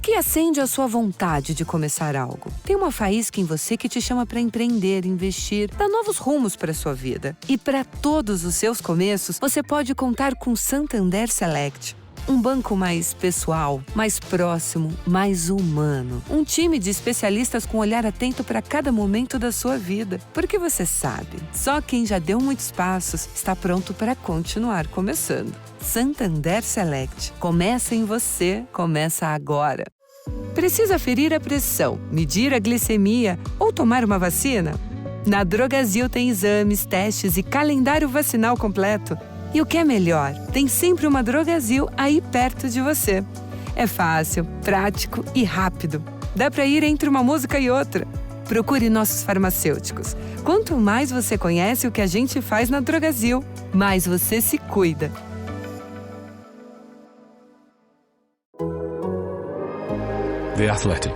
que acende a sua vontade de começar algo? Tem uma faísca em você que te chama para empreender, investir, dar novos rumos para sua vida. E para todos os seus começos, você pode contar com Santander Select. Um banco mais pessoal, mais próximo, mais humano. Um time de especialistas com olhar atento para cada momento da sua vida. Porque você sabe, só quem já deu muitos passos está pronto para continuar começando. Santander Select. Começa em você, começa agora. Precisa aferir a pressão, medir a glicemia ou tomar uma vacina? Na Drogasil tem exames, testes e calendário vacinal completo. E o que é melhor, tem sempre uma Drogasil aí perto de você. É fácil, prático e rápido. Dá para ir entre uma música e outra. Procure nossos farmacêuticos. Quanto mais você conhece o que a gente faz na Drogasil, mais você se cuida. The Athletic.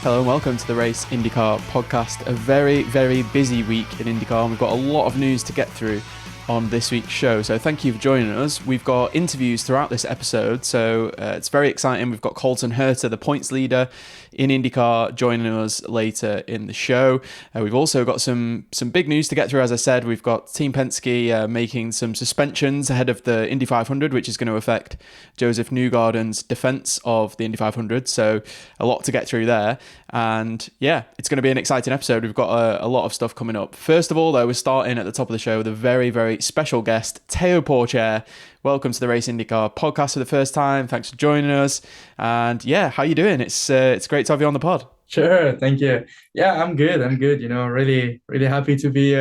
Hello and welcome to the Race IndyCar Podcast. A very, very busy week in IndyCar, and we've got a lot of news to get through on this week's show. So thank you for joining us. We've got interviews throughout this episode, so it's very exciting. We've got Colton Herta, the points leader in IndyCar, joining us later in the show. We've also got some big news to get through. As I said, we've got Team Penske making some suspensions ahead of the Indy 500, which is going to affect Joseph Newgarden's defence of the Indy 500. So a lot to get through there. And yeah, it's going to be an exciting episode. We've got a lot of stuff coming up. First of all, though, we're starting at the top of the show with a very, very special guest, Theo Pourchaire. Welcome to the Race IndyCar Podcast for the first time. Thanks for joining us. And yeah, how you doing? It's great to have you on the pod. Sure, thank you. Yeah, I'm good. You know, really, really happy to be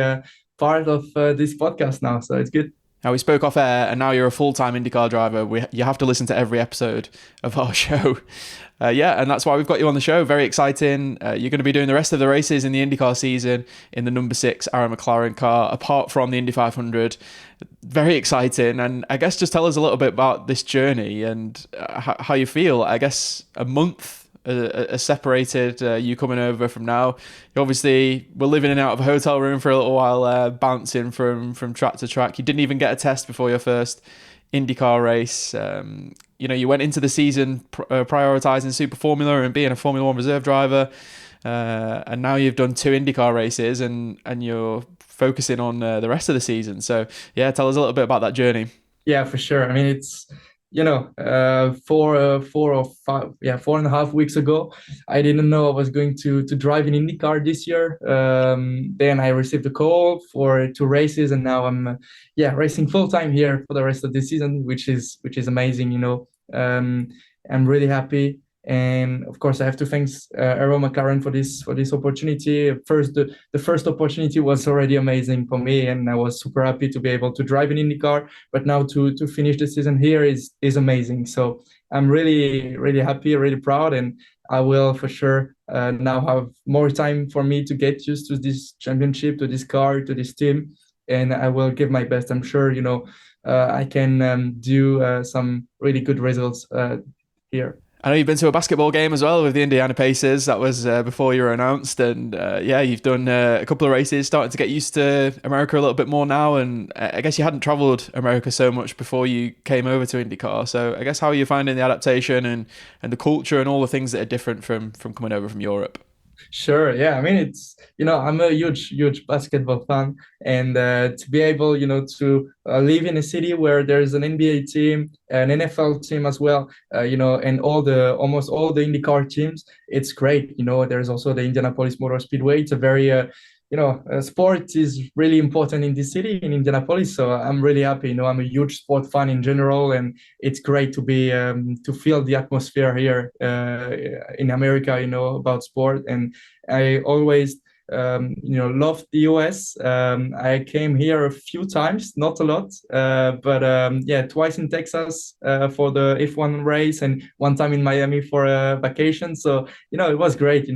part of this podcast now. So it's good. Now, we spoke off air, and now you're a full-time IndyCar driver. You have to listen to every episode of our show. And that's why we've got you on the show. Very exciting. You're going to be doing the rest of the races in the IndyCar season in the number 6 Aaron McLaren car, apart from the Indy 500. Very exciting. And I guess just tell us a little bit about this journey and how you feel. I guess a month separated, you coming over from now. You obviously were living in and out of a hotel room for a little while, bouncing from track to track. You didn't even get a test before your first IndyCar race. You went into the season prioritising Super Formula and being a Formula 1 reserve driver. And now you've done 2 IndyCar races and you're focusing on the rest of the season. So yeah, tell us a little bit about that journey. Yeah, for sure. I mean, it's, 4.5 weeks ago, I didn't know I was going to drive in IndyCar this year. Then I received a call for 2 races, and now I'm racing full time here for the rest of the season, which is amazing. I'm really happy. And of course, I have to thank Aaron McLaren for this opportunity. First, the first opportunity was already amazing for me, and I was super happy to be able to drive in IndyCar. But now to finish the season here is amazing. So I'm really, really happy, really proud, and I will for sure now have more time for me to get used to this championship, to this car, to this team, and I will give my best. I'm sure I can do some really good results here. I know you've been to a basketball game as well with the Indiana Pacers. That was before you were announced. And you've done a couple of races, starting to get used to America a little bit more now. And I guess you hadn't travelled America so much before you came over to IndyCar. So I guess how are you finding the adaptation and the culture and all the things that are different from coming over from Europe? Sure. Yeah. I mean, it's, I'm a huge basketball fan, and to be able, to live in a city where there's an NBA team, an NFL team as well, and almost all the IndyCar teams, it's great. There's also the Indianapolis Motor Speedway. It's a very, sport is really important in this city, in Indianapolis. So I'm really happy. I'm a huge sport fan in general, and it's great to be to feel the atmosphere here in America. About sport, and I always loved the US. I came here a few times, not a lot, but twice in Texas for the F1 race, and one time in Miami for a vacation. So it was great.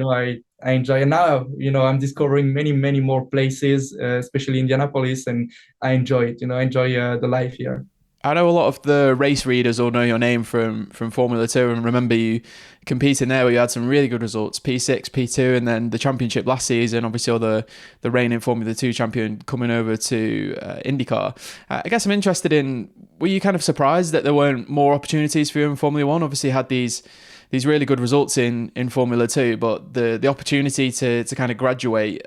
I enjoy it now. I'm discovering many more places, especially Indianapolis, and I enjoy it. I enjoy the life here. I know a lot of the race readers all know your name from Formula 2 and remember you competing there where you had some really good results, P6, P2, and then the championship last season, obviously the reigning Formula 2 champion coming over to IndyCar. I guess I'm interested in, were you kind of surprised that there weren't more opportunities for you in Formula 1? Obviously you had these really good results in Formula 2, but the opportunity to kind of graduate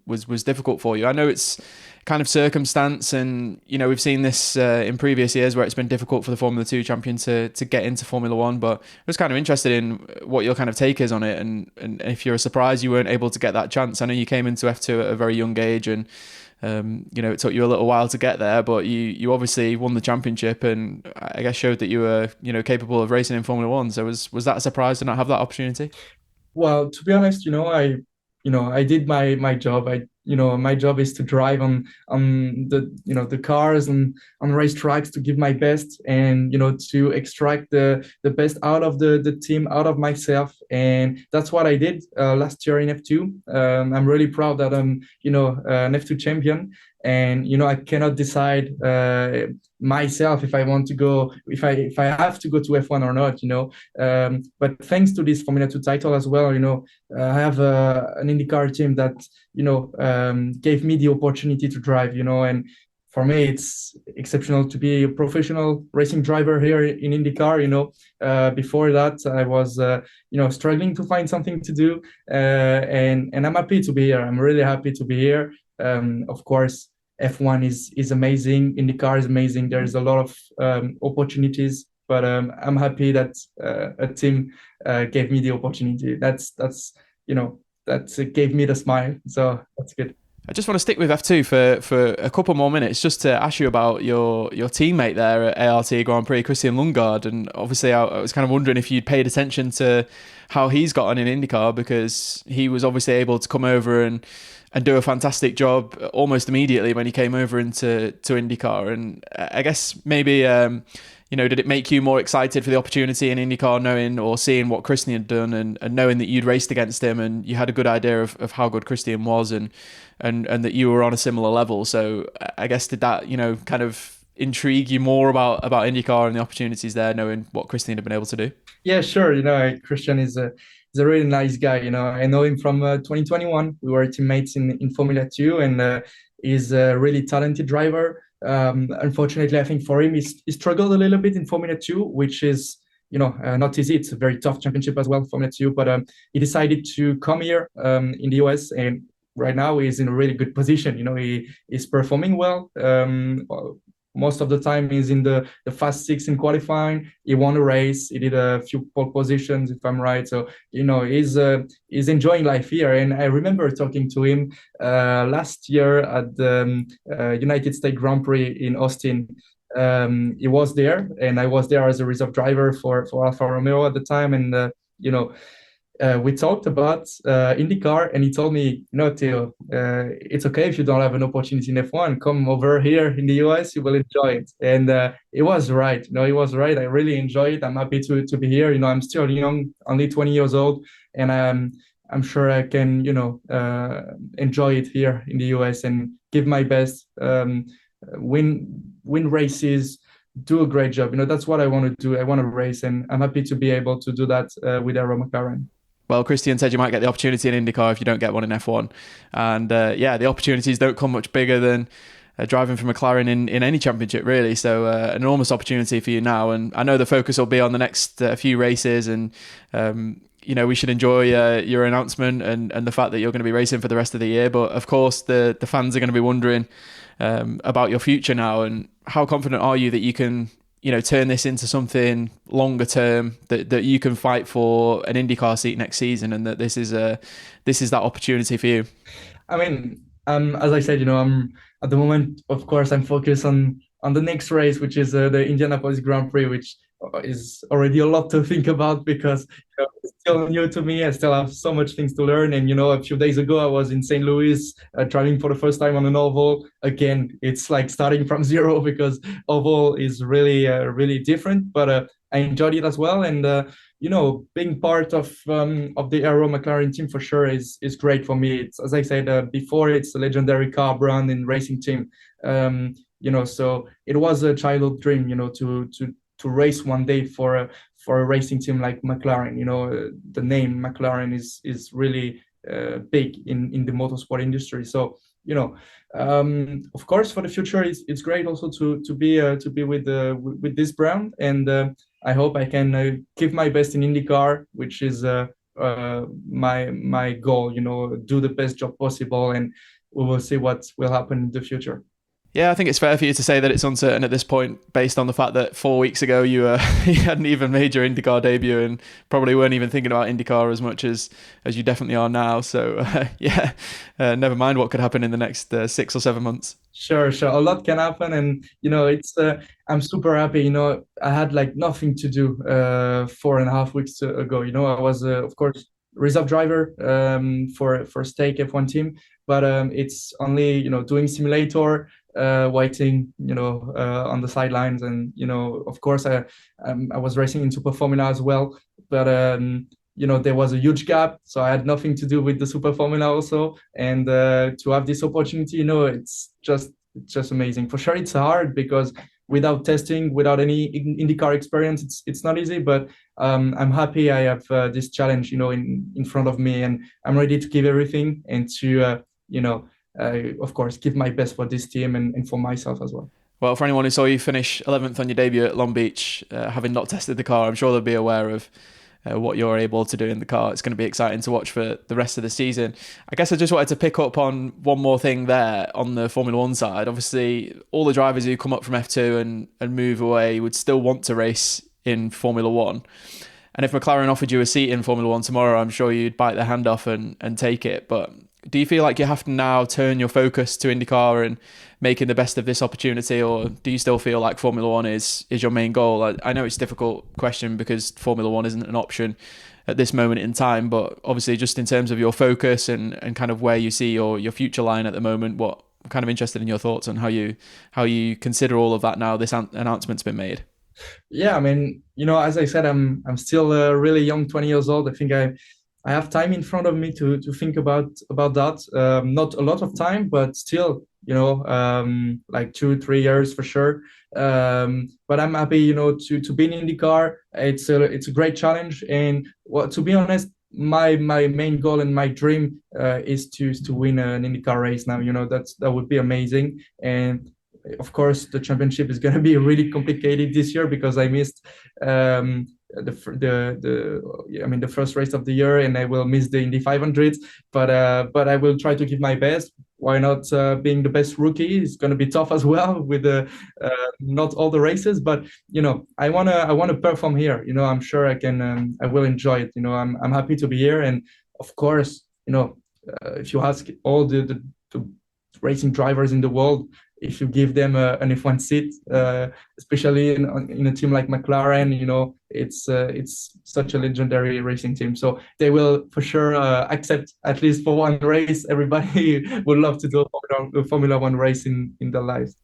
was difficult for you. I know it's kind of circumstance, and we've seen this in previous years where it's been difficult for the Formula 2 champion to get into Formula 1, but I was kind of interested in what your kind of take is on it, and if you're surprised you weren't able to get that chance. I know you came into F2 at a very young age, and it took you a little while to get there, but you obviously won the championship and I guess showed that you were capable of racing in Formula 1. So was that a surprise to not have that opportunity? Well, to be honest, I did my job. My job is to drive on the cars and on racetracks to give my best and to extract the best out of the team, out of myself, and that's what I did last year in F2. I'm really proud that I'm an F2 champion, and I cannot decide myself if I want to go, if I have to go to F1 or not. But thanks to this Formula 2 title as well, I have an IndyCar team that gave me the opportunity to drive, and for me it's exceptional to be a professional racing driver here in IndyCar. Before that I was struggling to find something to do, and I'm happy to be here. I'm really happy to be here. Of course F1 is amazing, IndyCar is amazing, there's a lot of opportunities, but I'm happy that a team gave me the opportunity. That gave me the smile, so that's good. I just want to stick with F2 for a couple more minutes, just to ask you about your teammate there at ART Grand Prix, Christian Lundgaard. And obviously I was kind of wondering if you'd paid attention to how he's got on in IndyCar, because he was obviously able to come over and do a fantastic job almost immediately when he came over into IndyCar. And I guess maybe did it make you more excited for the opportunity in IndyCar, knowing or seeing what Christian had done and knowing that you'd raced against him and you had a good idea of how good Christian was and that you were on a similar level? So I guess did that kind of intrigue you more about IndyCar and the opportunities there, knowing what Christian had been able to do? Yeah, sure. Christian is a really nice guy. I know him from 2021. We were teammates in Formula 2, and he's a really talented driver. Unfortunately, I think for him, he struggled a little bit in Formula 2, which is not easy. It's a very tough championship as well, Formula 2. But he decided to come here in the US, and right now he's in a really good position. He is performing well. Most of the time he's in the fast six in qualifying. He won a race. He did a few pole positions, if I'm right. So he's enjoying life here. And I remember talking to him last year at the United States Grand Prix in Austin. He was there, and I was there as a reserve driver for Alfa Romeo at the time. And we talked about IndyCar, and he told me, Theo, it's okay if you don't have an opportunity in F1. Come over here in the US, you will enjoy it. And he was right. He was right. I really enjoy it. I'm happy to be here. I'm still young, only 20 years old, and I'm sure I can, enjoy it here in the US and give my best, win races, do a great job. That's what I want to do. I want to race, and I'm happy to be able to do that with Aero McLaren. Well, Christian said you might get the opportunity in IndyCar if you don't get one in F1. And the opportunities don't come much bigger than driving for McLaren in any championship, really. So an enormous opportunity for you now. And I know the focus will be on the next few races, and we should enjoy your announcement and the fact that you're going to be racing for the rest of the year. But of course, the fans are going to be wondering about your future now, and how confident are you that you can turn this into something longer term, that you can fight for an IndyCar seat next season, and that this is that opportunity for you? I mean, as I said, I'm at the moment, of course, I'm focused on the next race, which is the Indianapolis Grand Prix, which is already a lot to think about because it's still new to me. I still have so much things to learn. And, a few days ago, I was in St. Louis driving for the first time on an oval. Again, it's like starting from zero because oval is really, really different. But I enjoyed it as well. And, being part of the Aero McLaren team for sure is great for me. It's, as I said before, it's a legendary car brand and racing team. So it was a childhood dream, to race one day for a racing team like McLaren. The name McLaren is really big in the motorsport industry. So of course, for the future, it's great also to be with this brand, and I hope I can give my best in IndyCar, which is my goal. Do the best job possible, and we will see what will happen in the future. Yeah, I think it's fair for you to say that it's uncertain at this point, based on the fact that 4 weeks ago you hadn't even made your IndyCar debut and probably weren't even thinking about IndyCar as much as you definitely are now. So never mind what could happen in the next 6 or 7 months. Sure. A lot can happen, and it's I'm super happy. I had like nothing to do 4.5 weeks ago. I was of course reserve driver for Stake F1 team, but it's only doing simulator, waiting on the sidelines, and of course I was racing in Super Formula as well, but there was a huge gap, so I had nothing to do with the Super Formula also, and to have this opportunity, it's just amazing. For sure, it's hard because without testing, without any IndyCar experience, it's not easy, but I'm happy I have this challenge in front of me, and I'm ready to give everything, and to of course give my best for this team and for myself as well. Well, for anyone who saw you finish 11th on your debut at Long Beach, having not tested the car, I'm sure they'll be aware of what you're able to do in the car. It's going to be exciting to watch for the rest of the season. I guess I just wanted to pick up on one more thing there on the Formula One side. Obviously, all the drivers who come up from F2 and move away would still want to race in Formula One. And if McLaren offered you a seat in Formula One tomorrow, I'm sure you'd bite their hand off and take it. But do you feel like you have to now turn your focus to IndyCar and making the best of this opportunity, or do you still feel like Formula One is your main goal? I know it's a difficult question because Formula One isn't an option at this moment in time, but obviously just in terms of your focus and kind of where you see your future line at the moment, I'm kind of interested in your thoughts on how you consider all of that now this announcement's been made. Yeah, I mean, as I said, I'm still really young, 20 years old. I think I have time in front of me to think about that. Not a lot of time, but still, like 2-3 years for sure. But I'm happy, to be in IndyCar. It's a great challenge, and to be honest, my main goal and my dream is to win an IndyCar race now. That would be amazing. And of course, the championship is going to be really complicated this year because I missed the first race of the year, and I will miss the Indy 500. But I will try to give my best. Why not? Being the best rookie is going to be tough as well with not all the races. But I wanna perform here. I'm sure I can. I will enjoy it. I'm happy to be here, and of course, if you ask all the racing drivers in the world, if you give them an F1 seat, especially in a team like McLaren, it's such a legendary racing team. So they will for sure accept at least for one race. Everybody would love to do a Formula One race in their lives.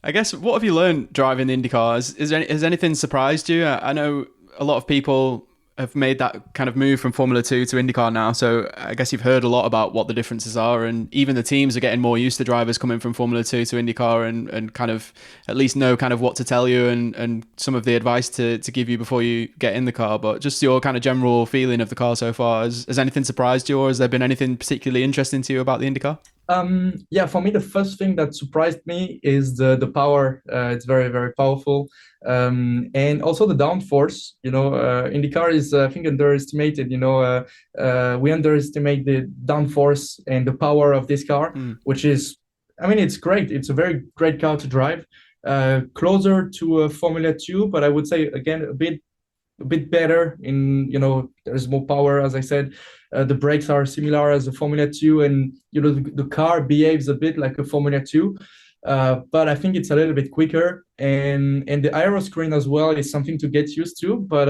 I guess, what have you learned driving the IndyCar? Has anything surprised you? I know a lot of people have made that kind of move from Formula 2 to IndyCar now, so I guess you've heard a lot about what the differences are, and even the teams are getting more used to drivers coming from Formula 2 to IndyCar and kind of at least know kind of what to tell you and some of the advice to give you before you get in the car. But just your kind of general feeling of the car so far, has anything surprised you, or has there been anything particularly interesting to you about the IndyCar? For me, the first thing that surprised me is the power. It's very, very powerful. And also the downforce. IndyCar is, I think, underestimated. We underestimate the downforce and the power of this car, which is, it's great. It's a very great car to drive. Closer to Formula 2, but I would say, again, a bit better in, there's more power, as I said. The brakes are similar as a Formula 2, and the car behaves a bit like a Formula 2, but I think it's a little bit quicker, and the aero screen as well is something to get used to. But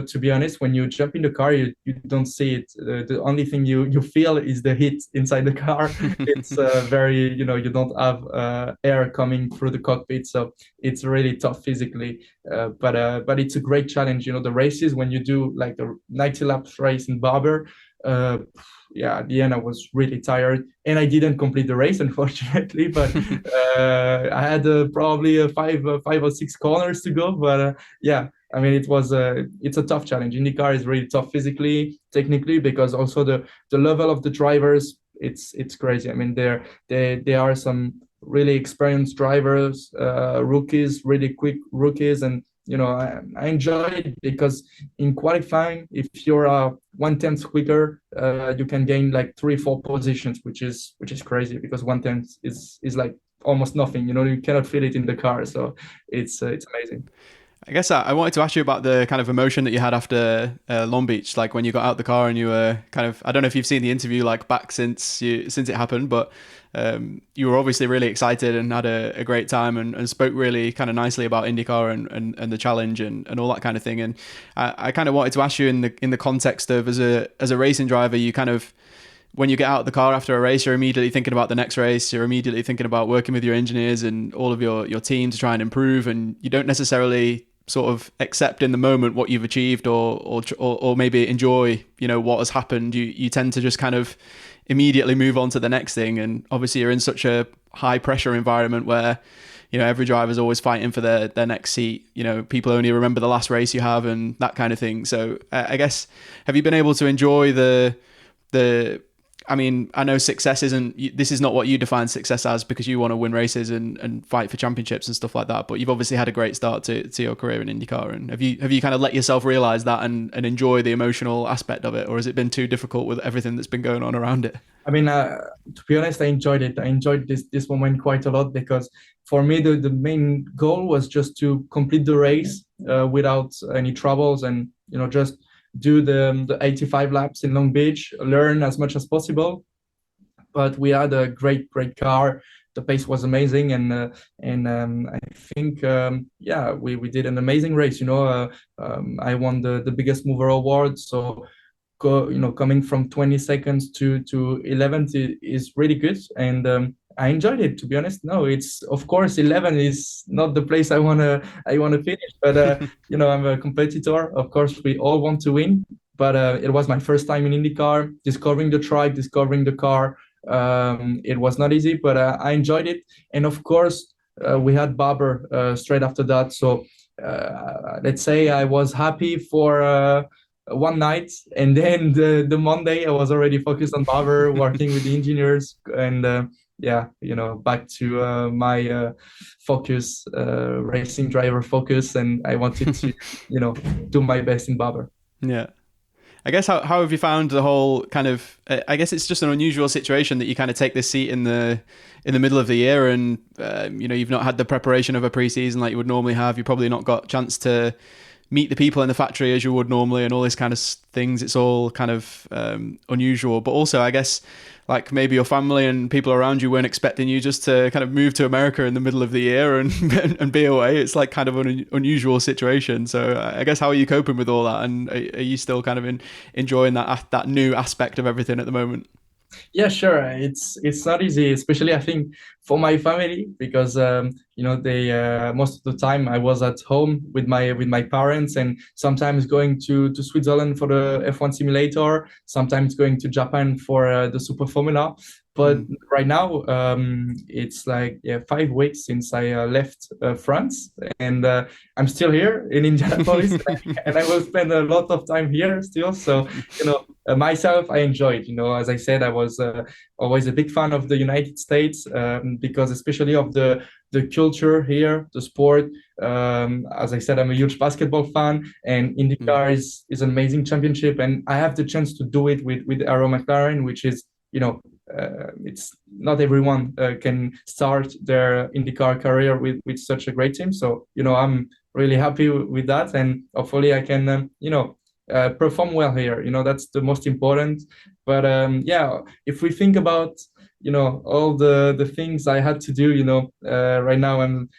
to be honest, when you jump in the car, you don't see it. The only thing you feel is the heat inside the car. It's very, you don't have air coming through the cockpit, so it's really tough physically. But it's a great challenge. The races, when you do like the 90 laps race in Barber, yeah, at the end I was really tired, and I didn't complete the race, unfortunately. But I had probably five or six corners to go. But yeah, I mean, it's a tough challenge. IndyCar is really tough physically, technically, because also the level of the drivers, it's crazy. I mean, there are some really experienced drivers, rookies, really quick rookies, and I enjoy it because in qualifying, if you're 1/10 quicker, you can gain like 3-4 positions, which is crazy, because 1/10 is like almost nothing. You cannot feel it in the car, so it's amazing. I guess I wanted to ask you about the kind of emotion that you had after Long Beach, like when you got out the car and you were kind of, I don't know if you've seen the interview like back since it happened, but you were obviously really excited and had a great time and spoke really kind of nicely about IndyCar and the challenge and all that kind of thing. And I kind of wanted to ask you in the context of as a racing driver, you kind of, when you get out of the car after a race, you're immediately thinking about the next race. You're immediately thinking about working with your engineers and all of your team to try and improve. And you don't necessarily sort of accept in the moment what you've achieved or maybe enjoy, what has happened. You tend to just kind of immediately move on to the next thing. And obviously you're in such a high pressure environment where, every driver's always fighting for their next seat. People only remember the last race you have and that kind of thing. So I guess, have you been able to enjoy I mean, I know this is not what you define success as, because you want to win races and fight for championships and stuff like that. But you've obviously had a great start to your career in IndyCar. And have you kind of let yourself realize that and enjoy the emotional aspect of it? Or has it been too difficult with everything that's been going on around it? I mean, to be honest, I enjoyed it. I enjoyed this moment quite a lot, because for me, the main goal was just to complete the race without any troubles, and, just do the 85 laps in Long Beach, learn as much as possible. But we had a great car. The pace was amazing, and I think we did an amazing race. I won the biggest mover award, so coming from 20 seconds to 11th is really good, and I enjoyed it, to be honest. No, it's, of course, 11 is not the place I wanna finish, but I'm a competitor. Of course, we all want to win, but it was my first time in IndyCar, discovering the track, discovering the car. It was not easy, but I enjoyed it. And of course, we had Barber straight after that. So let's say I was happy for one night, and then the Monday I was already focused on Barber, working with the engineers, and back to my focus, racing driver focus, and I wanted to do my best in Barber. Yeah. I guess how have you found the whole kind of, I guess it's just an unusual situation that you kind of take this seat in the middle of the year, and you've not had the preparation of a pre-season like you would normally have. You've probably not got a chance to meet the people in the factory as you would normally, and all these kind of things. It's all kind of unusual, but also I guess like maybe your family and people around you weren't expecting you just to kind of move to America in the middle of the year and be away. It's like kind of an unusual situation. So I guess, how are you coping with all that? And are you still kind of enjoying that new aspect of everything at the moment? Yeah, sure. It's not easy, especially I think for my family, because they most of the time I was at home with my parents, and sometimes going to Switzerland for the F1 simulator, sometimes going to Japan for the Super Formula. But right now, it's like 5 weeks since I left France, and I'm still here in Indianapolis, and I will spend a lot of time here still. So, myself, I enjoy it. As I said, I was always a big fan of the United States, because especially of the culture here, the sport. As I said, I'm a huge basketball fan, and IndyCar is an amazing championship, and I have the chance to do it with Aero McLaren, which is, it's not everyone can start their IndyCar career with such a great team. So, I'm really happy with that, and hopefully I can, perform well here. That's the most important. But if we think about, all the things I had to do, right now I'm,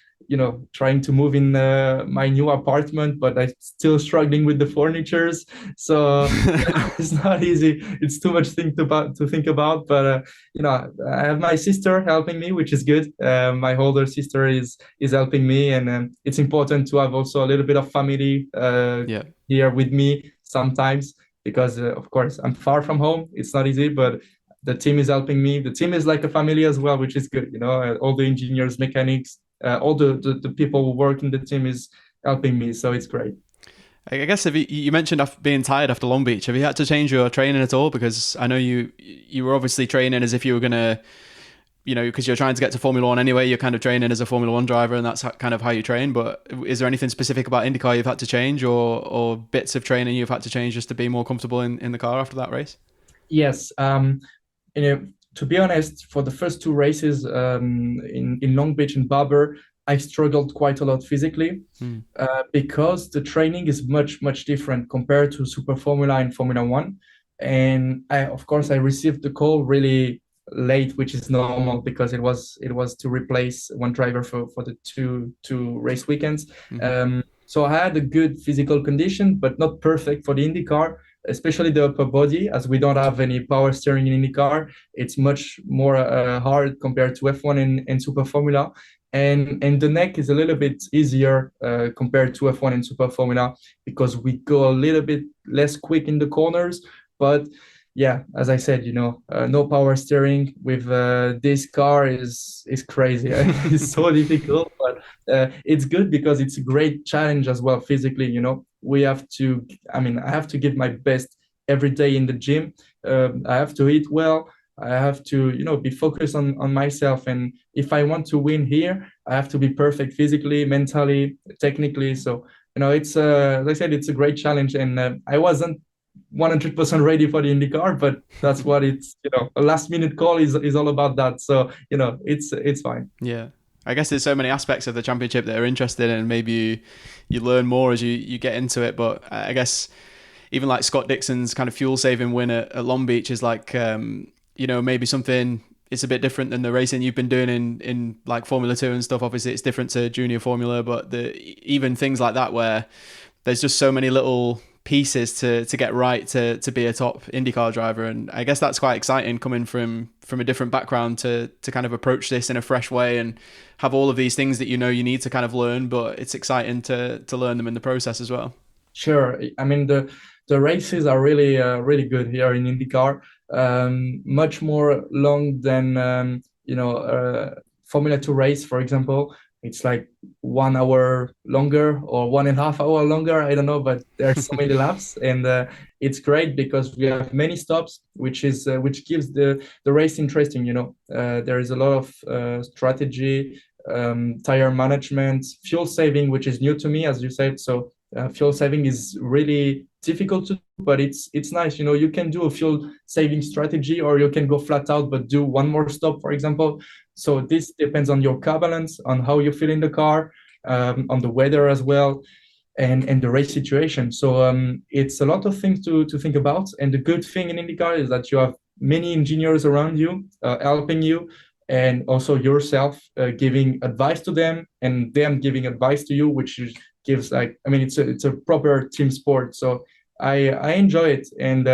trying to move in my new apartment, but I'm still struggling with the furnitures. So it's not easy. It's too much to think about. But I have my sister helping me, which is good. My older sister is helping me, and it's important to have also a little bit of family here with me sometimes, because of course I'm far from home. It's not easy, but the team is helping me. The team is like a family as well, which is good. All the engineers, mechanics, all the people who work in the team is helping me. So it's great. I guess if you mentioned being tired after Long Beach, have you had to change your training at all? Because I know you were obviously training as if you were going to, because you're trying to get to Formula One anyway, you're kind of training as a Formula One driver, and that's kind of how you train. But is there anything specific about IndyCar you've had to change, or bits of training you've had to change just to be more comfortable in the car after that race? Yes. To be honest, for the first two races in Long Beach and Barber, I struggled quite a lot physically because the training is much, much different compared to Super Formula and Formula One. And I received the call really late, which is normal because it was to replace one driver for the two race weekends. So I had a good physical condition, but not perfect for the IndyCar, especially the upper body, as we don't have any power steering in IndyCar. It's much more hard compared to F1 and Super Formula. And the neck is a little bit easier compared to F1 and Super Formula because we go a little bit less quick in the corners. But yeah, as I said, no power steering with this car is crazy. It's so difficult, but it's good because it's a great challenge as well physically. I have to give my best every day in the gym. I have to eat well. I have to, be focused on myself. And if I want to win here, I have to be perfect physically, mentally, technically. So, it's, as I said, it's a great challenge. And I wasn't 100% ready for the IndyCar, but that's what it's, a last minute call is all about that. So, it's fine. Yeah. I guess there's so many aspects of the championship that are interesting, and maybe you learn more as you get into it. But I guess even like Scott Dixon's kind of fuel saving win at Long Beach is like, maybe something, it's a bit different than the racing you've been doing in like Formula 2 and stuff. Obviously it's different to junior Formula, but even things like that where there's just so many little pieces to get right to be a top IndyCar driver. And I guess that's quite exciting coming from a different background to kind of approach this in a fresh way and have all of these things that you need to kind of learn, but it's exciting to learn them in the process as well. Sure. I mean, the races are really, really good here in IndyCar. Much more long than, Formula 2 race, for example. It's like 1 hour longer or 1.5 hour longer. I don't know, but there's so many laps, and it's great because we have many stops, which gives the race interesting. There is a lot of strategy, tire management, fuel saving, which is new to me, as you said. So fuel saving is really difficult to do, but it's nice. You can do a fuel saving strategy, or you can go flat out but do one more stop, for example. So this depends on your car balance, on how you feel in the car, on the weather as well, and the race situation. So it's a lot of things to think about. And the good thing in IndyCar is that you have many engineers around you helping you, and also yourself giving advice to them, and them giving advice to you, which gives it's a proper team sport. So I enjoy it, and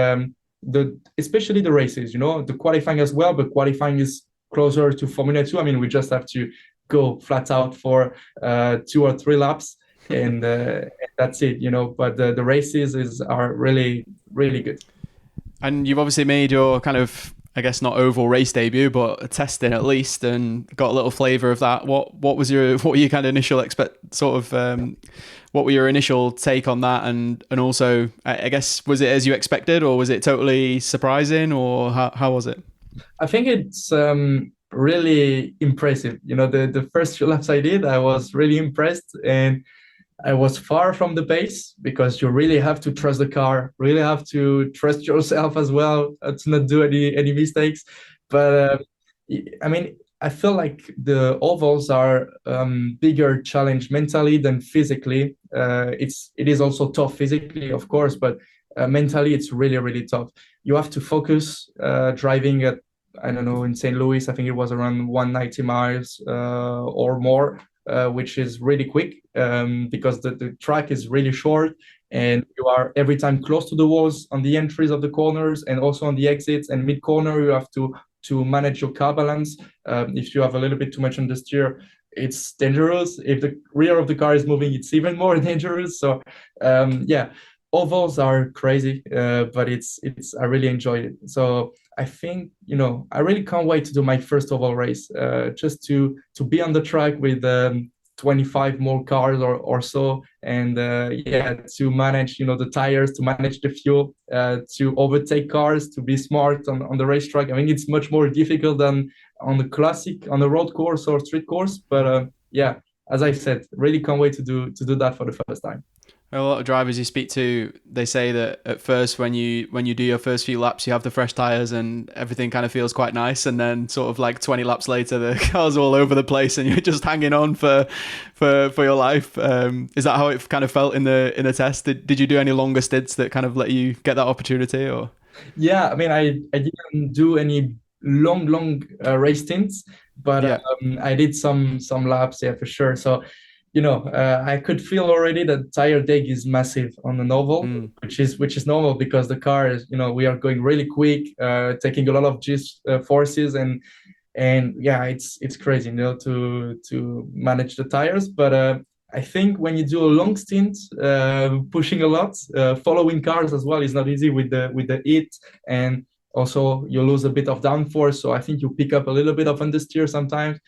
especially the races, the qualifying as well. But qualifying is closer to Formula 2. I mean, we just have to go flat out for 2 or 3 laps, and that's it. But the races are really, really good. And you've obviously made your kind of, I guess, not oval race debut, but a testing at least, and got a little flavour of that. What were your kind of initial what were your initial take on that? And also, I guess, was it as you expected, or was it totally surprising, or how was it? I think it's really impressive. The first few laps I did, I was really impressed, and I was far from the pace because you really have to trust the car, really have to trust yourself as well to not do any mistakes. But I feel like the ovals are bigger challenge mentally than physically. It is also tough physically, of course, but mentally it's really, really tough. You have to focus driving at, I don't know, in St. Louis, I think it was around 190 miles or more, which is really quick because the track is really short, and you are every time close to the walls on the entries of the corners and also on the exits, and mid corner you have to manage your car balance. If you have a little bit too much on the steer, it's dangerous. If the rear of the car is moving, it's even more dangerous. So ovals are crazy, but it's I really enjoyed it. So I think, I really can't wait to do my first oval race, just to be on the track with 25 more cars or so, and to manage the tires, to manage the fuel, to overtake cars, to be smart on the racetrack. I mean, it's much more difficult than on the road course or street course, but as I said, really can't wait to do that for the first time. A lot of drivers you speak to, they say that at first when you do your first few laps, you have the fresh tires and everything kind of feels quite nice, and then sort of like 20 laps later, the car's all over the place and you're just hanging on for your life. Is that how it kind of felt in the test? Did you do any longer stints that kind of let you get that opportunity? Or yeah, I mean, I didn't do any long race stints, but I did some laps, for sure. So I could feel already that tire deg is massive on the oval, which is normal because the car is, we are going really quick, taking a lot of G forces, and it's crazy, to manage the tires. But I think when you do a long stint, pushing a lot, following cars as well is not easy with the heat, and also you lose a bit of downforce. So I think you pick up a little bit of understeer sometimes,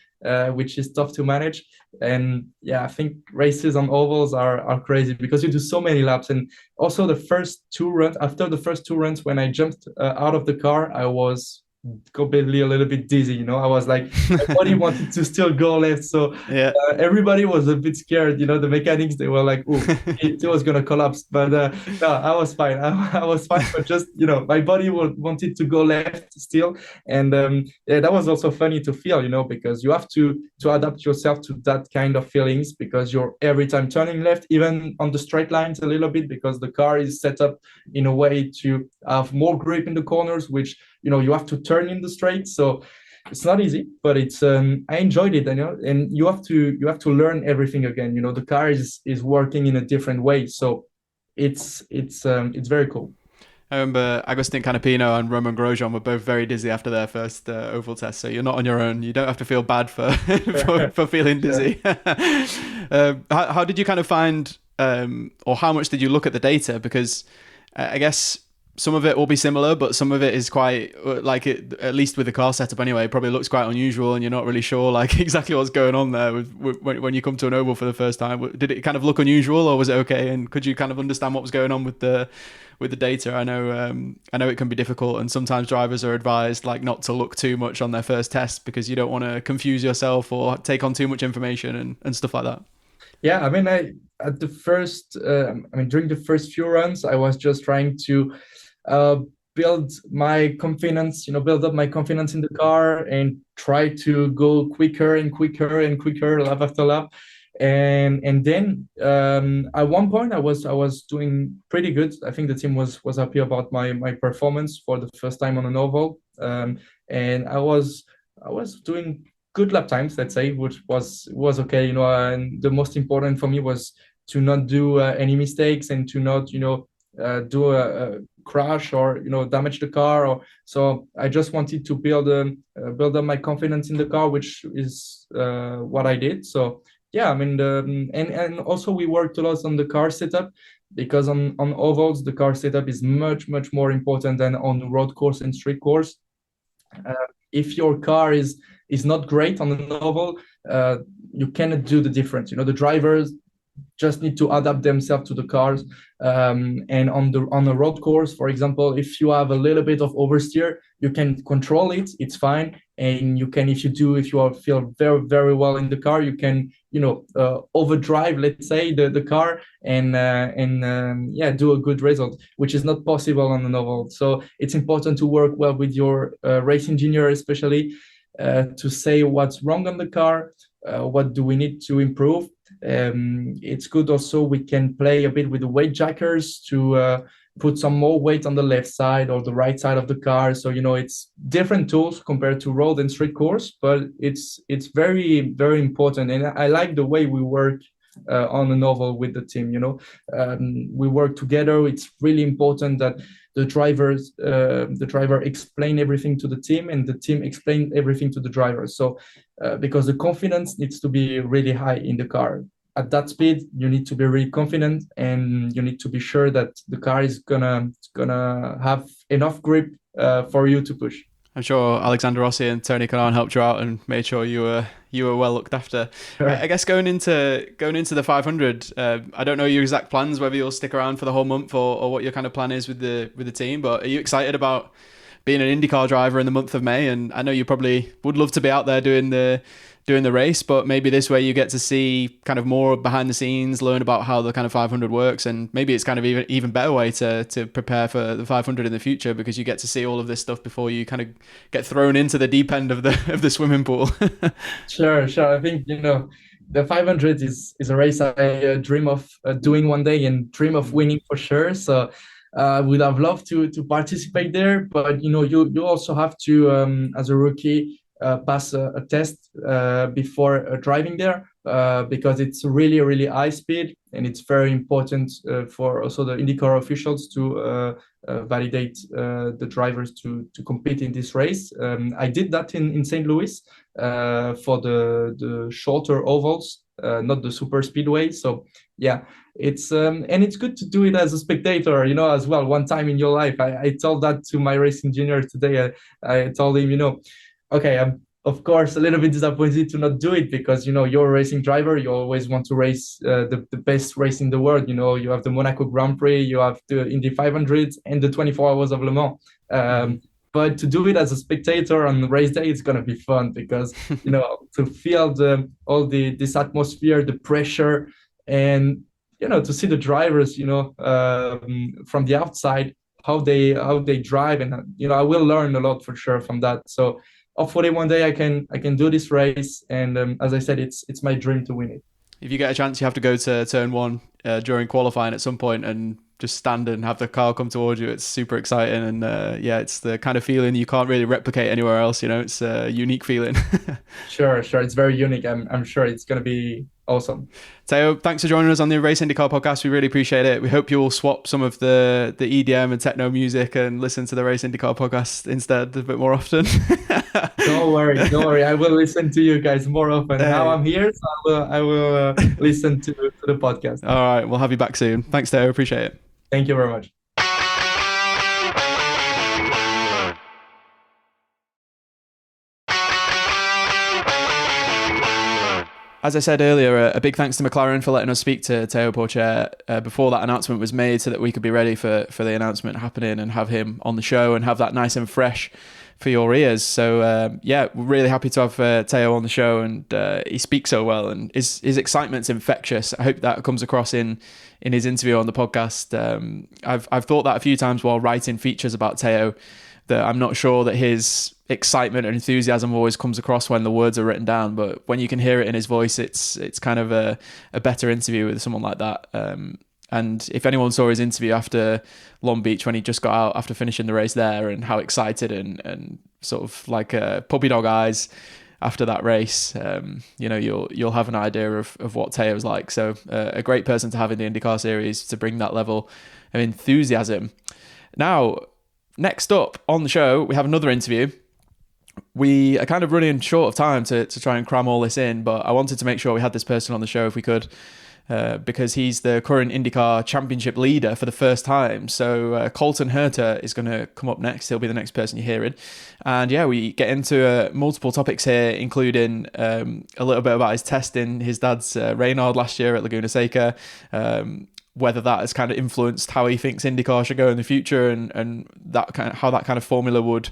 which is tough to manage. And I think races on ovals are crazy because you do so many laps. And also after the first two runs, when I jumped out of the car, I was completely a little bit dizzy. I was like, my body wanted to still go left. So everybody was a bit scared. The mechanics, they were like, oh, it was gonna collapse. But no, I was fine. I was fine. But just my body wanted to go left still. And that was also funny to feel, because you have to adapt yourself to that kind of feelings, because you're every time turning left, even on the straight lines a little bit, because the car is set up in a way to have more grip in the corners, which you have to turn in the straight. So it's not easy, but it's I enjoyed it, and you have to learn everything again. The car is working in a different way, so it's very cool. I remember Agustin Canapino and Romain Grosjean were both very dizzy after their first oval test, so you're not on your own. You don't have to feel bad for for feeling dizzy. How did you kind of find, or how much did you look at the data? Because I guess some of it will be similar, but some of it is quite, like, it, at least with the car setup anyway, probably looks quite unusual, and you're not really sure like exactly what's going on there when you come to an oval for the first time. Did it kind of look unusual, or was it okay? And could you kind of understand what was going on with the data? I know it can be difficult, and sometimes drivers are advised like not to look too much on their first test because you don't want to confuse yourself or take on too much information and stuff like that. Yeah, I mean, during the first few runs, I was just trying to build my confidence, build up my confidence in the car and try to go quicker and quicker and quicker lap after lap. And then at one point I was doing pretty good. I think the team was happy about my performance for the first time on an oval. And I was doing good lap times, let's say, which was okay, and the most important for me was to not do any mistakes and to not, do a crash or, damage the car. So I just wanted to build up my confidence in the car, which is what I did. So yeah, I mean, and also we worked a lot on the car setup, because on ovals, the car setup is much, much more important than on road course and street course. If your car is not great on an oval, you cannot do the difference. The drivers just need to adapt themselves to the cars. And on a road course, for example, if you have a little bit of oversteer, you can control it. It's fine. And you can, if you feel very, very well in the car, you can, overdrive, let's say, the car and do a good result, which is not possible on an oval. So it's important to work well with your race engineer, especially to say what's wrong on the car, what do we need to improve. It's good also, we can play a bit with the weight jackers to put some more weight on the left side or the right side of the car. So, it's different tools compared to road and street course, but it's very, very important. And I like the way we work on an oval with the team. We work together. It's really important that the driver explain everything to the team and the team explain everything to the driver. So because the confidence needs to be really high in the car. at that speed, you need to be really confident, and you need to be sure that the car is gonna have enough grip for you to push. I'm sure Alexander Rossi and Tony Kanaan helped you out and made sure you were well looked after. Sure. I guess going into the 500, I don't know your exact plans, whether you'll stick around for the whole month or what your kind of plan is with the team. But are you excited about being an IndyCar driver in the month of May? And I know you probably would love to be out there doing the race, but maybe this way you get to see kind of more behind the scenes, learn about how the kind of 500 works, and maybe it's kind of even better way to prepare for the 500 in the future, because you get to see all of this stuff before you kind of get thrown into the deep end of the swimming pool. Sure. I think, the 500 is a race I dream of doing one day and dream of winning for sure. So would have loved to participate there, but you also have to, as a rookie, pass a test before driving there, because it's really, really high speed, and it's very important for also the IndyCar officials to validate the drivers to compete in this race. I did that in St. Louis for the shorter ovals, not the super speedway. So yeah, it's and it's good to do it as a spectator, as well. One time in your life, I told that to my race engineer today. I told him, okay, I'm of course a little bit disappointed to not do it, because you're a racing driver, you always want to race the best race in the world. You have the Monaco Grand Prix, you have the Indy 500 and the 24 Hours of Le Mans. But to do it as a spectator on race day, it's gonna be fun, because to feel this atmosphere, the pressure, and to see the drivers from the outside, how they drive, and I will learn a lot for sure from that. So hopefully one day I can do this race, and as I said, it's my dream to win it. If you get a chance, you have to go to turn one during qualifying at some point and just stand and have the car come towards you. It's super exciting, and it's the kind of feeling you can't really replicate anywhere else. It's a unique feeling. Sure, it's very unique. I'm sure it's going to be awesome. Theo, thanks for joining us on the Race IndyCar podcast. We really appreciate it. We hope you will swap some of the EDM and techno music and listen to the Race IndyCar podcast instead a bit more often. Don't worry. I will listen to you guys more often. Now I'm here, so I will listen to the podcast. All right, we'll have you back soon. Thanks, Theo. Appreciate it. Thank you very much. As I said earlier, a big thanks to McLaren for letting us speak to Theo Pourchaire before that announcement was made, so that we could be ready for the announcement happening and have him on the show and have that nice and fresh for your ears. So we're really happy to have Theo on the show, and he speaks so well, and his excitement's infectious. I hope that comes across in his interview on the podcast. I've thought that a few times while writing features about Theo, that I'm not sure that his excitement and enthusiasm always comes across when the words are written down, but when you can hear it in his voice, it's kind of a better interview with someone like that. And if anyone saw his interview after Long Beach, when he just got out after finishing the race there, and how excited and sort of like puppy dog eyes after that race, you'll have an idea of what Theo's like. So a great person to have in the IndyCar series to bring that level of enthusiasm. Now, next up on the show, we have another interview. We are kind of running short of time to try and cram all this in, but I wanted to make sure we had this person on the show if we could, because he's the current IndyCar championship leader for the first time. So Colton Herta is going to come up next. He'll be the next person you're hearing. And we get into multiple topics here, including a little bit about his testing his dad's Reynard last year at Laguna Seca, whether that has kind of influenced how he thinks IndyCar should go in the future, and that kind of how that kind of formula would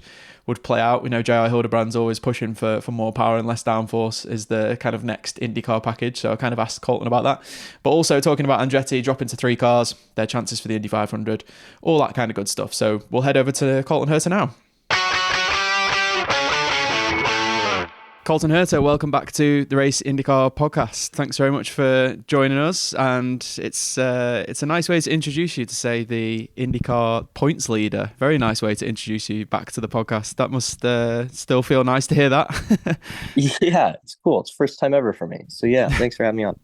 play out. We know J.I. Hildebrand's always pushing for more power and less downforce is the kind of next IndyCar package. So I kind of asked Colton about that. But also talking about Andretti dropping to 3 cars, their chances for the Indy 500, all that kind of good stuff. So we'll head over to Colton Herta now. Colton Herta, welcome back to the Race IndyCar Podcast. Thanks very much for joining us, and it's a nice way to introduce you, to say the IndyCar points leader. Very nice way to introduce you back to the podcast. That must still feel nice to hear that. Yeah, it's cool. It's first time ever for me. So yeah, thanks for having me on.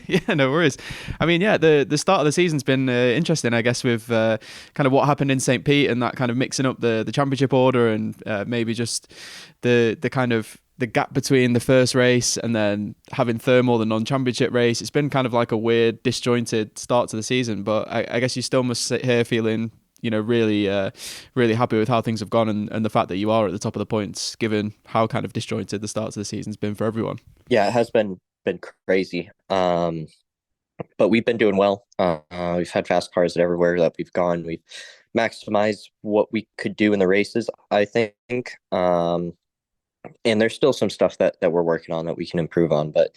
Yeah, no worries. I mean, the start of the season's been interesting, I guess, with kind of what happened in St. Pete and that kind of mixing up the championship order, and maybe just the kind of the gap between the first race and then having Thermal, the non-championship race, it's been kind of like a weird, disjointed start to the season. But I guess you still must sit here feeling, really happy with how things have gone and the fact that you are at the top of the points, given how kind of disjointed the start to the season's been for everyone. Yeah, it has been crazy. But we've been doing well. We've had fast cars everywhere that we've gone. We've maximized what we could do in the races, I think. And there's still some stuff that we're working on that we can improve on, but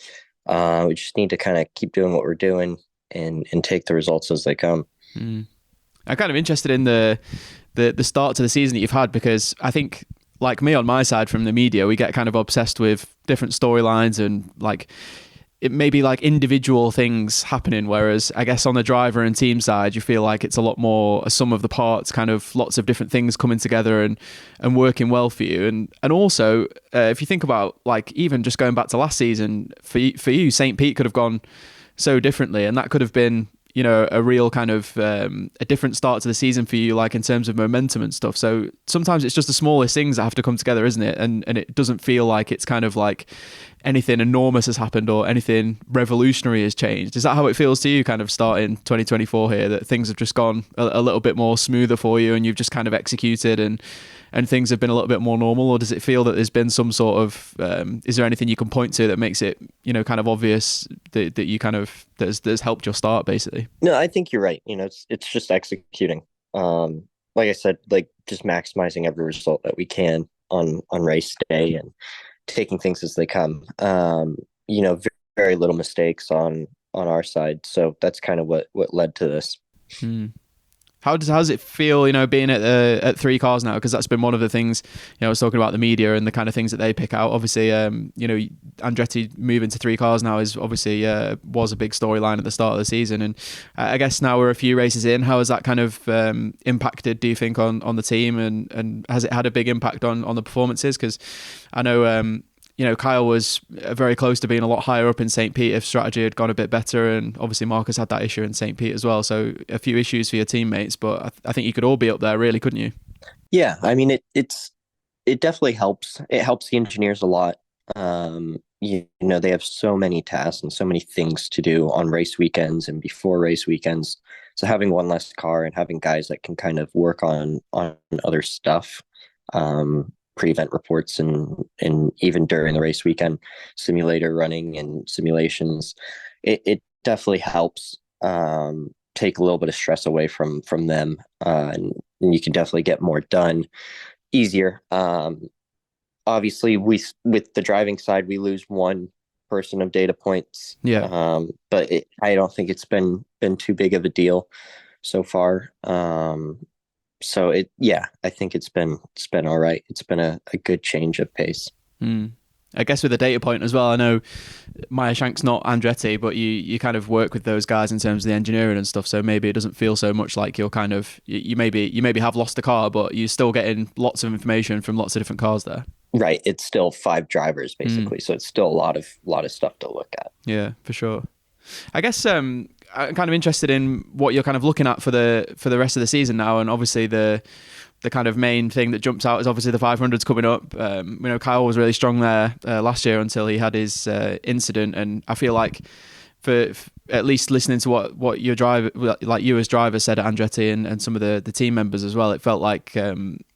we just need to kind of keep doing what we're doing and take the results as they come. I'm kind of interested in the start to the season that you've had, because I think, like me on my side from the media, we get kind of obsessed with different storylines and like it may be like individual things happening, whereas I guess on the driver and team side, you feel like it's a lot more a sum of the parts, kind of lots of different things coming together and working well for you. And also, if you think about like even just going back to last season, for you, St. Pete could have gone so differently, and that could have been, a real kind of a different start to the season for you, like in terms of momentum and stuff. So sometimes it's just the smallest things that have to come together, isn't it? And it doesn't feel like it's kind of like anything enormous has happened or anything revolutionary has changed. Is that how it feels to you, kind of starting 2024 here, that things have just gone a little bit more smoother for you and you've just kind of executed and things have been a little bit more normal? Or does it feel that there's been some sort of is there anything you can point to that makes it kind of obvious that you kind of that's helped your start, basically? No, I think you're right. It's just executing. Like I said, like just maximizing every result that we can on race day and taking things as they come. Very, very little mistakes on our side, so that's kind of what led to this. How does it feel, being at 3 cars now? Because that's been one of the things, I was talking about the media and the kind of things that they pick out. Obviously, Andretti moving to 3 cars now is obviously was a big storyline at the start of the season. And I guess now we're a few races in. How has that kind of impacted, do you think, on the team? And has it had a big impact on the performances? Because I know Kyle was very close to being a lot higher up in St. Pete if strategy had gone a bit better, and obviously Marcus had that issue in St. Pete as well. So a few issues for your teammates, but I think you could all be up there, really, couldn't you? Yeah, I mean, it definitely helps. It helps the engineers a lot. They have so many tasks and so many things to do on race weekends and before race weekends. So having one less car and having guys that can kind of work on other stuff, pre-event reports and even during the race weekend, simulator running and simulations, it definitely helps take a little bit of stress away from them, and you can definitely get more done easier. Obviously, with the driving side, we lose one person of data points. Yeah. But I don't think it's been too big of a deal so far. So I think it's been all right. It's been a good change of pace. I guess with the data point as well, I know Maya Shank's not Andretti, but you kind of work with those guys in terms of the engineering and stuff. So maybe it doesn't feel so much like you're kind of, you maybe have lost a car, but you're still getting lots of information from lots of different cars there. Right. It's still 5 drivers basically. So it's still a lot of stuff to look at. Yeah, for sure. I guess I'm kind of interested in what you're kind of looking at for the rest of the season now, and obviously the kind of main thing that jumps out is obviously the 500s coming up. Kyle was really strong there last year until he had his incident, and I feel like for at least listening to what your driver, like you as driver, said at Andretti and some of the team members as well, it felt like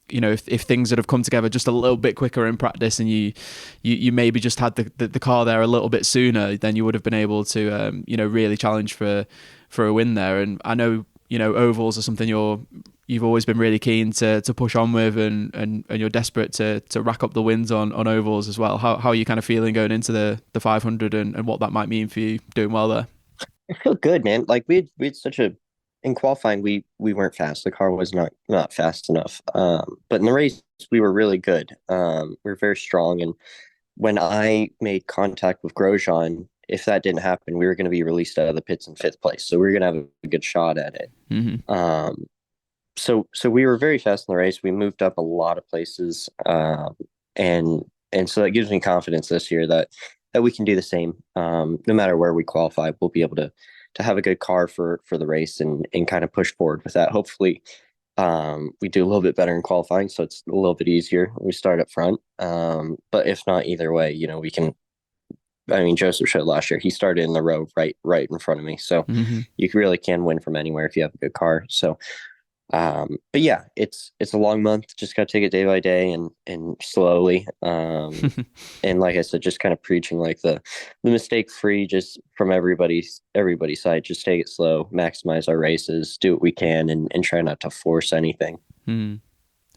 if things had have come together just a little bit quicker in practice and you maybe just had the car there a little bit sooner, then you would have been able to really challenge for a win there. And I know ovals are something you've always been really keen to push on with, and you're desperate to rack up the wins on ovals as well. How are you kind of feeling going into the 500 and what that might mean for you doing well there? I feel good, man. Like we had such a, in qualifying, we weren't fast. The car was not fast enough. But in the race, we were really good. We were very strong. And when I made contact with Grosjean, if that didn't happen, we were going to be released out of the pits in 5th place. So we were going to have a good shot at it. Mm-hmm. So we were very fast in the race. We moved up a lot of places. And so that gives me confidence this year that we can do the same. No matter where we qualify, we'll be able to have a good car for the race and kind of push forward with that. Hopefully We do a little bit better in qualifying, so it's a little bit easier. We start up front. But if not, either way, we can. I mean, Joseph showed last year. He started in the row right in front of me. So you really can win from anywhere if you have a good car. So, but yeah, it's a long month. Just got to take it day by day and slowly. And like I said, just kind of preaching like the mistake free, just from everybody's side. Just take it slow, maximize our races, do what we can, and try not to force anything.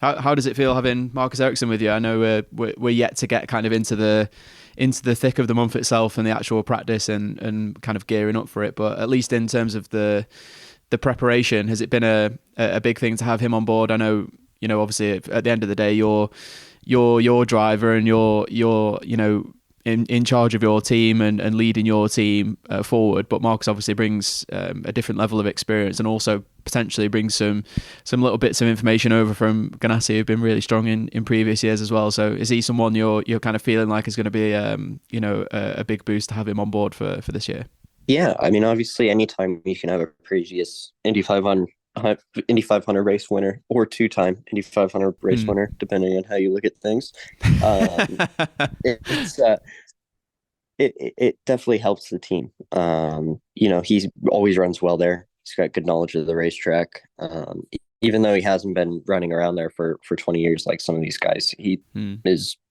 How does it feel having Marcus Ericsson with you? I know we're yet to get kind of into the thick of the month itself and the actual practice and kind of gearing up for it, but at least in terms of the preparation, has it been a big thing to have him on board? I know, obviously at the end of the day, you're your driver and you're in charge of your team and leading your team forward, but Marcus obviously brings a different level of experience and also potentially brings some little bits of information over from Ganassi, who've been really strong in previous years as well. So is he someone you're kind of feeling like is going to be a big boost to have him on board for this year? Yeah, I mean, obviously anytime you can have a previous Indy 500 race winner or two-time Indy 500 race winner, depending on how you look at things, it definitely helps the team. He always runs well there. He's got good knowledge of the racetrack. Even though he hasn't been running around there for 20 years like some of these guys, he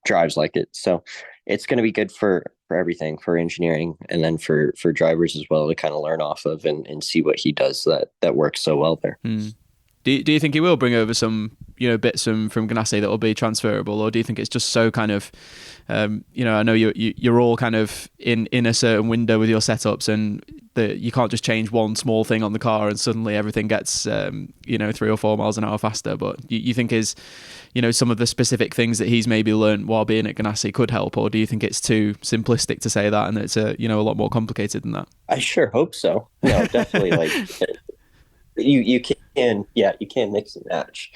drives like it. So it's going to be good for everything, for engineering, and then for drivers as well, to kind of learn off of and see what he does that works so well there. Do you think he will bring over some bits from Ganassi that will be transferable, or do you think it's just so kind of I know you're all kind of in a certain window with your setups, and you can't just change one small thing on the car and suddenly everything gets 3 or 4 miles an hour faster, but you think some of the specific things that he's maybe learned while being at Ganassi could help, or do you think it's too simplistic to say that and it's a lot more complicated than that? I sure hope so. No, definitely. Like you can mix and match.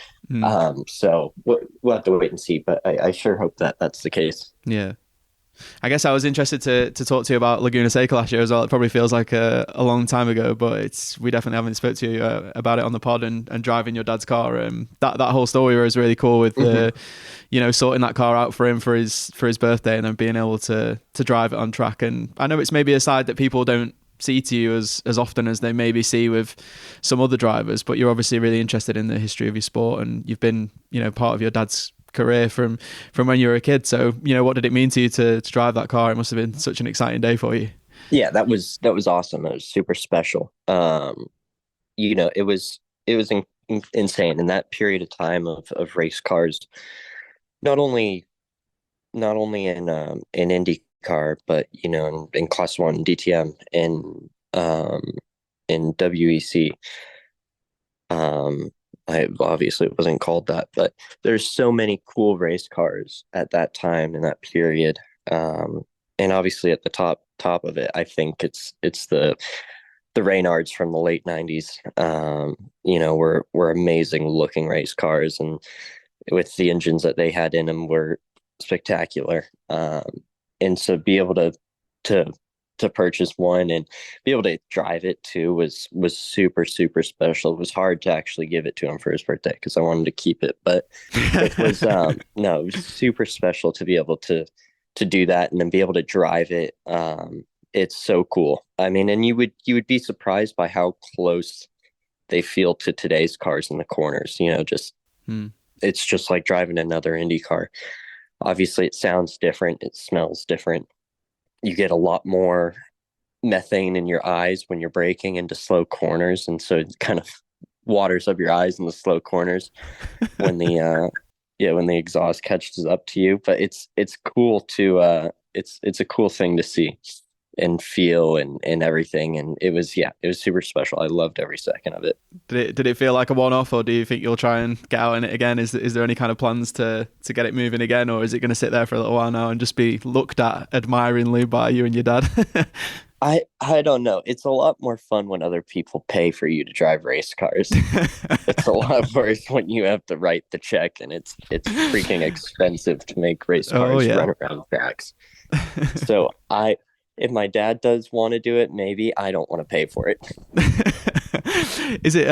So we'll have to wait and see, but I sure hope that that's the case. Yeah. I guess I was interested to talk to you about Laguna Seca last year as well. It probably feels like a long time ago, but we definitely haven't spoke to you about it on the pod and driving your dad's car. That whole story was really cool with the, sorting that car out for him for his birthday and then being able to drive it on track. And I know it's maybe a side that people don't see to you as often as they maybe see with some other drivers, but you're obviously really interested in the history of your sport and you've been part of your dad's career from when you were a kid. So what did it mean to you to drive that car? It must have been such an exciting day for you. Yeah, that was awesome. It was super special. It was insane in that period of time of race cars, not only in IndyCar, but in Class 1 DTM and in WEC. Obviously it wasn't called that, but there's so many cool race cars at that time in that period. And obviously at the top of it, I think it's the Reynards from the late 90s. Were amazing looking race cars, and with the engines that they had in them were spectacular. And so be able to purchase one and be able to drive it too was super, super special. It was hard to actually give it to him for his birthday because I wanted to keep it, but it was it was super special to be able to do that and then be able to drive it. It's so cool. I mean, and you would be surprised by how close they feel to today's cars in the corners. It's just like driving another Indy car. Obviously, it sounds different. It smells different. You get a lot more methane in your eyes when you're braking into slow corners, and so it kind of waters up your eyes in the slow corners when the exhaust catches up to you. But it's cool to it's a cool thing to see and feel and everything, and it was super special. I loved every second of it. Did it feel like a one-off, or do you think you'll try and get out in it again? Is there any kind of plans to get it moving again, or is it going to sit there for a little while now and just be looked at admiringly by you and your dad? I don't know. It's a lot more fun when other people pay for you to drive race cars. It's a lot worse when you have to write the check, and it's freaking expensive to make race cars run around tracks. So if my dad does want to do it, maybe I don't want to pay for it. Is it?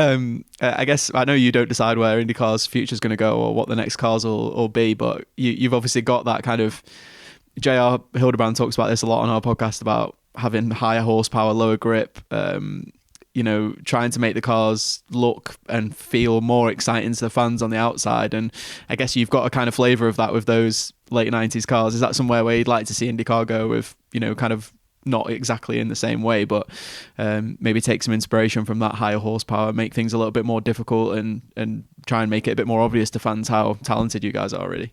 I guess I know you don't decide where IndyCar's future is going to go or what the next cars will be, but you've obviously got that kind of. JR Hildebrand talks about this a lot on our podcast about having higher horsepower, lower grip. Trying to make the cars look and feel more exciting to the fans on the outside. And I guess you've got a kind of flavour of that with those late 90s cars. Is that somewhere where you'd like to see IndyCar go with, kind of not exactly in the same way, but maybe take some inspiration from that higher horsepower, make things a little bit more difficult and try and make it a bit more obvious to fans how talented you guys are, really?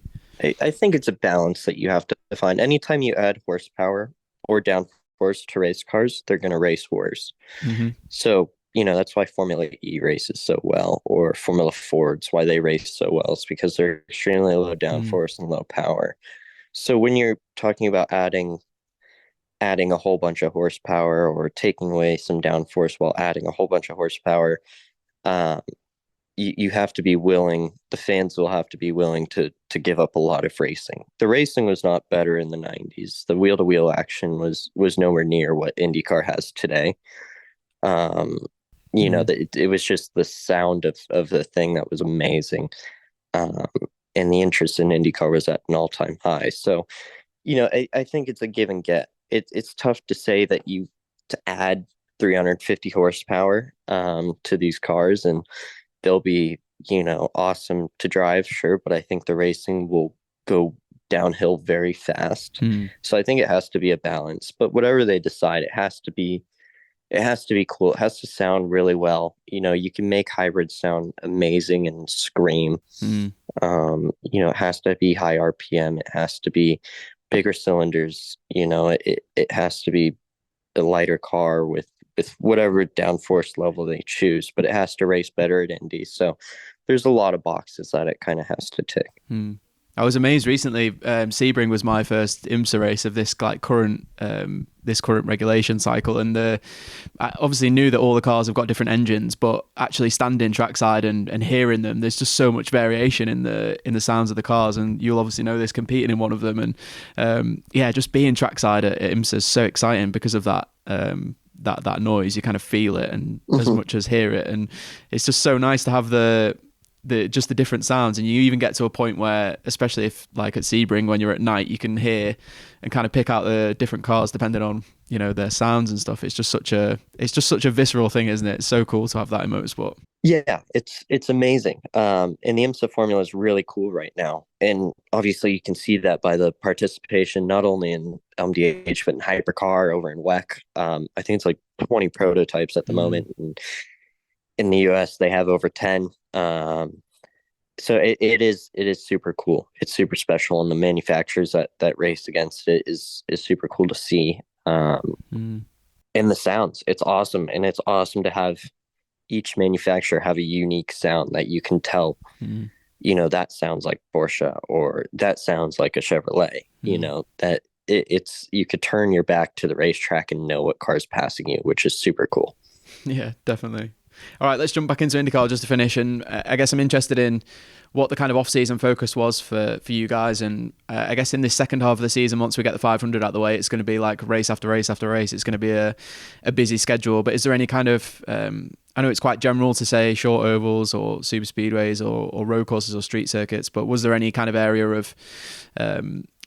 I think it's a balance that you have to find. Anytime you add horsepower or downforce to race cars, they're going to race worse. Mm-hmm. So, that's why Formula E races so well, or Formula Ford's why they race so well. It's because they're extremely low downforce and low power. So when you're talking about adding a whole bunch of horsepower or taking away some downforce while adding a whole bunch of horsepower, you have to be willing, the fans will have to be willing to give up a lot of racing. The racing was not better in the 90s. The wheel-to-wheel action was nowhere near what IndyCar has today. It was just the sound of the thing that was amazing. And the interest in IndyCar was at an all-time high. So, I think it's a give and get. It's tough to say that to add 350 horsepower to these cars and they'll be, awesome to drive, sure, but I think the racing will go downhill very fast. So I think it has to be a balance. But whatever they decide, it has to be cool. It has to sound really well. You can make hybrids sound amazing and scream. It has to be high RPM. It has to be bigger cylinders. It has to be a lighter car with whatever downforce level they choose, but it has to race better at Indy. So there's a lot of boxes that it kind of has to tick. I was amazed recently. Sebring was my first IMSA race of this current regulation cycle, and I obviously knew that all the cars have got different engines, but actually standing trackside and hearing them, there's just so much variation in the sounds of the cars, and you'll obviously know this competing in one of them. And just being trackside at IMSA is so exciting because of that. That noise, you kind of feel it and as much as hear it, and it's just so nice to have the different sounds. And you even get to a point where, especially if like at Sebring, when you're at night, you can hear and kind of pick out the different cars depending on their sounds and stuff. It's just such a visceral thing, isn't it? It's so cool to have that in motorsport. Yeah, it's amazing. And the IMSA formula is really cool right now. And obviously you can see that by the participation, not only in LMDH, but in Hypercar over in WEC. I think it's like 20 prototypes at the moment. And in the US, they have over 10. So it is super cool. It's super special. And the manufacturers that race against it is super cool to see. And the sounds, it's awesome. And it's awesome to have each manufacturer have a unique sound that you can tell, that sounds like Porsche or that sounds like a Chevrolet, that it's, you could turn your back to the racetrack and know what car's passing you, which is super cool. Yeah, definitely. All right, let's jump back into IndyCar just to finish. And I guess I'm interested in what the kind of off-season focus was for you guys. And I guess in this second half of the season, once we get the 500 out of the way, it's going to be like race after race after race. It's going to be a busy schedule. But is there any kind of, I know it's quite general to say short ovals or super speedways or road courses or street circuits, but was there any kind of area of,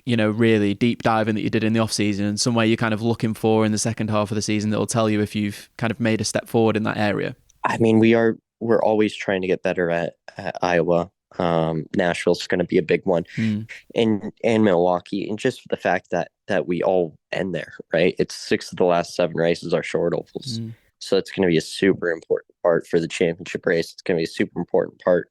really deep diving that you did in the off-season and somewhere you're kind of looking for in the second half of the season that will tell you if you've kind of made a step forward in that area? I mean, we're always trying to get better at Iowa. Nashville's going to be a big one, and Milwaukee, and just the fact that we all end there, right? It's 6 of the last 7 races are short ovals, so it's going to be a super important part for the championship race. It's going to be a super important part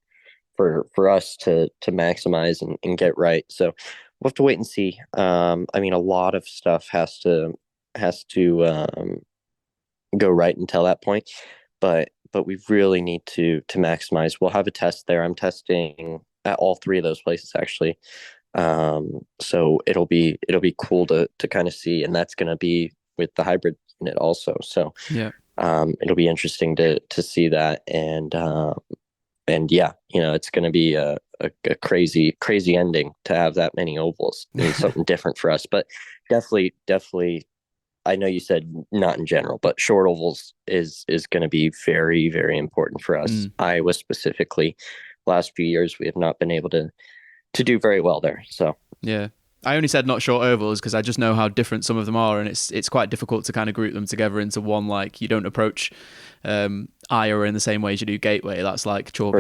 for us to maximize and get right. So we'll have to wait and see. I mean, a lot of stuff has to go right until that point, but we really need to maximize. We'll have a test there. I'm testing at all 3 of those places actually. So it'll be cool to kind of see, and that's going to be with the hybrid unit also. So yeah, it'll be interesting to see that. And yeah, it's going to be a crazy ending to have that many ovals. It's something different for us, but definitely I know you said not in general, but short ovals is going to be very, very important for us. Iowa specifically, last few years we have not been able to do very well there. So yeah, I only said not short ovals because I just know how different some of them are, and it's quite difficult to kind of group them together into one. Like, you don't approach Iowa in the same way as you do Gateway. That's like chalk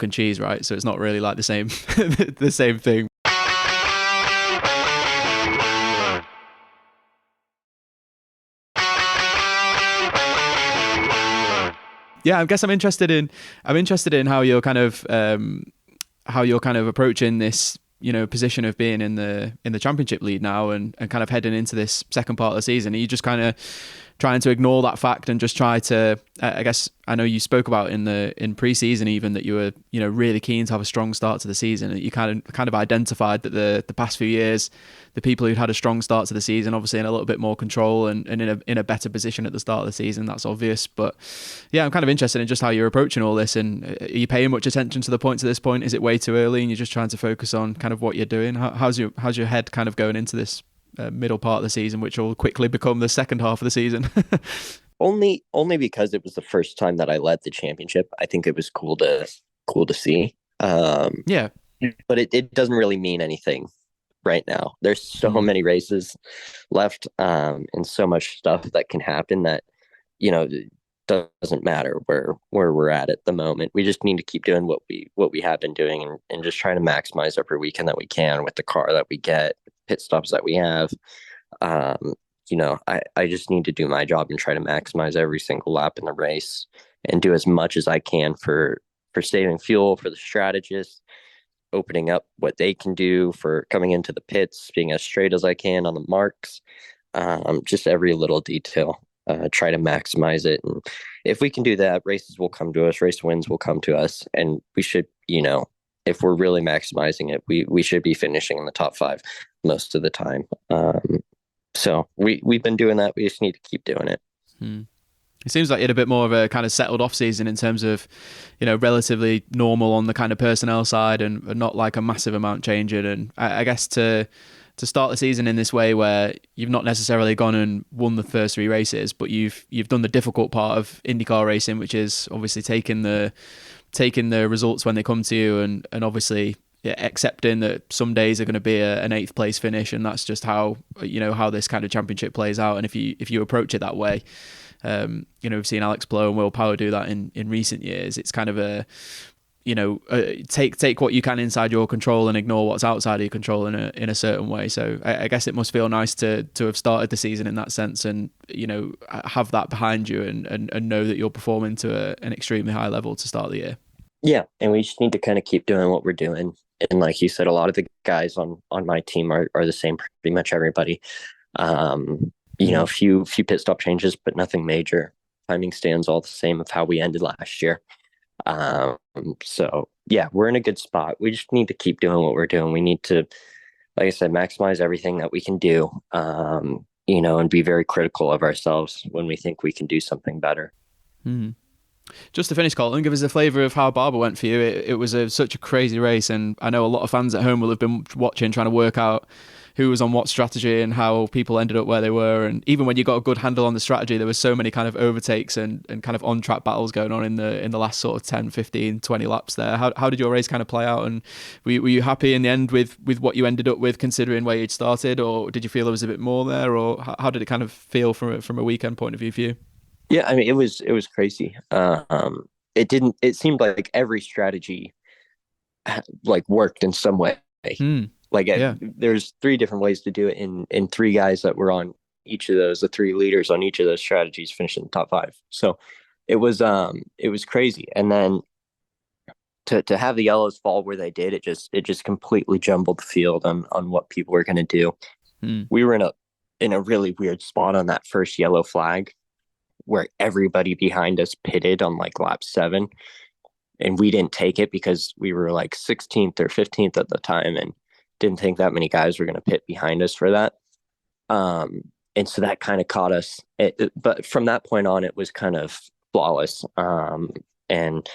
and cheese, right? So it's not really like the same the same thing. Yeah, I guess I'm interested in how you're kind of approaching this, position of being in the championship lead now and kind of heading into this second part of the season. Are you just kind of trying to ignore that fact and just try to, I guess, I know you spoke about in pre-season even that you were, really keen to have a strong start to the season, and you kind of identified that the past few years, the people who'd had a strong start to the season, obviously in a little bit more control and in a better position at the start of the season. That's obvious. But yeah, I'm kind of interested in just how you're approaching all this, and are you paying much attention to the points at this point? Is it way too early and you're just trying to focus on kind of what you're doing? How's your head kind of going into this middle part of the season, which will quickly become the second half of the season? Only because it was the first time that I led the championship. I think it was cool to see. Yeah, but it doesn't really mean anything right now. There's so many races left, and so much stuff that can happen that it doesn't matter where we're at the moment. We just need to keep doing what we have been doing, and just trying to maximize every weekend that we can with the car that we get, pit stops that we have. I just need to do my job and try to maximize every single lap in the race and do as much as I can for saving fuel for the strategists, opening up what they can do for coming into the pits, being as straight as I can on the marks, just every little detail, try to maximize it. And if we can do that, races will come to us, race wins will come to us, and we should, if we're really maximizing it, we should be finishing in the top 5 most of the time. So we've been doing that. We just need to keep doing it. It seems like you had a bit more of a kind of settled off season in terms of, relatively normal on the kind of personnel side and not like a massive amount changing. And I guess to start the season in this way where you've not necessarily gone and won the first 3 races, but you've done the difficult part of IndyCar racing, which is obviously taking the results when they come to you, and obviously accepting that some days are going to be an 8th place finish, and that's just how this kind of championship plays out. And if you approach it that way, we've seen Alex Blow and Will Power do that in recent years. It's kind of take what you can inside your control and ignore what's outside of your control in a certain way. So I guess it must feel nice to have started the season in that sense, and have that behind you and know that you're performing to an extremely high level to start the year. Yeah, and we just need to kind of keep doing what we're doing. And like you said, a lot of the guys on my team are the same, pretty much everybody. A few pit stop changes, but nothing major. Timing stands all the same of how we ended last year. So yeah, we're in a good spot. We just need to keep doing what we're doing. We need to, like I said, maximize everything that we can do, and be very critical of ourselves when we think we can do something better. Just to finish, Colton, give us a flavour of how Barber went for you. It was such a crazy race, and I know a lot of fans at home will have been watching, trying to work out who was on what strategy and how people ended up where they were. And even when you got a good handle on the strategy, there was so many kind of overtakes and kind of on-track battles going on in the last sort of 10, 15, 20 laps there. How did your race kind of play out? And were you happy in the end with what you ended up with, considering where you'd started? Or did you feel there was a bit more there? Or how did it kind of feel from a weekend point of view for you? Yeah, I mean, it was crazy. It seemed like every strategy worked in some way. There's 3 different ways to do it, in 3 guys that were on each of those, the 3 leaders on each of those strategies finished in the top 5. So it was crazy. And then to have the yellows fall where they did, it just completely jumbled the field on what people were going to do. We were in a really weird spot on that first yellow flag, where everybody behind us pitted on lap 7, and we didn't take it because we were 16th or 15th at the time and didn't think that many guys were going to pit behind us for that. And so that kind of caught us. But from that point on, it was kind of flawless. And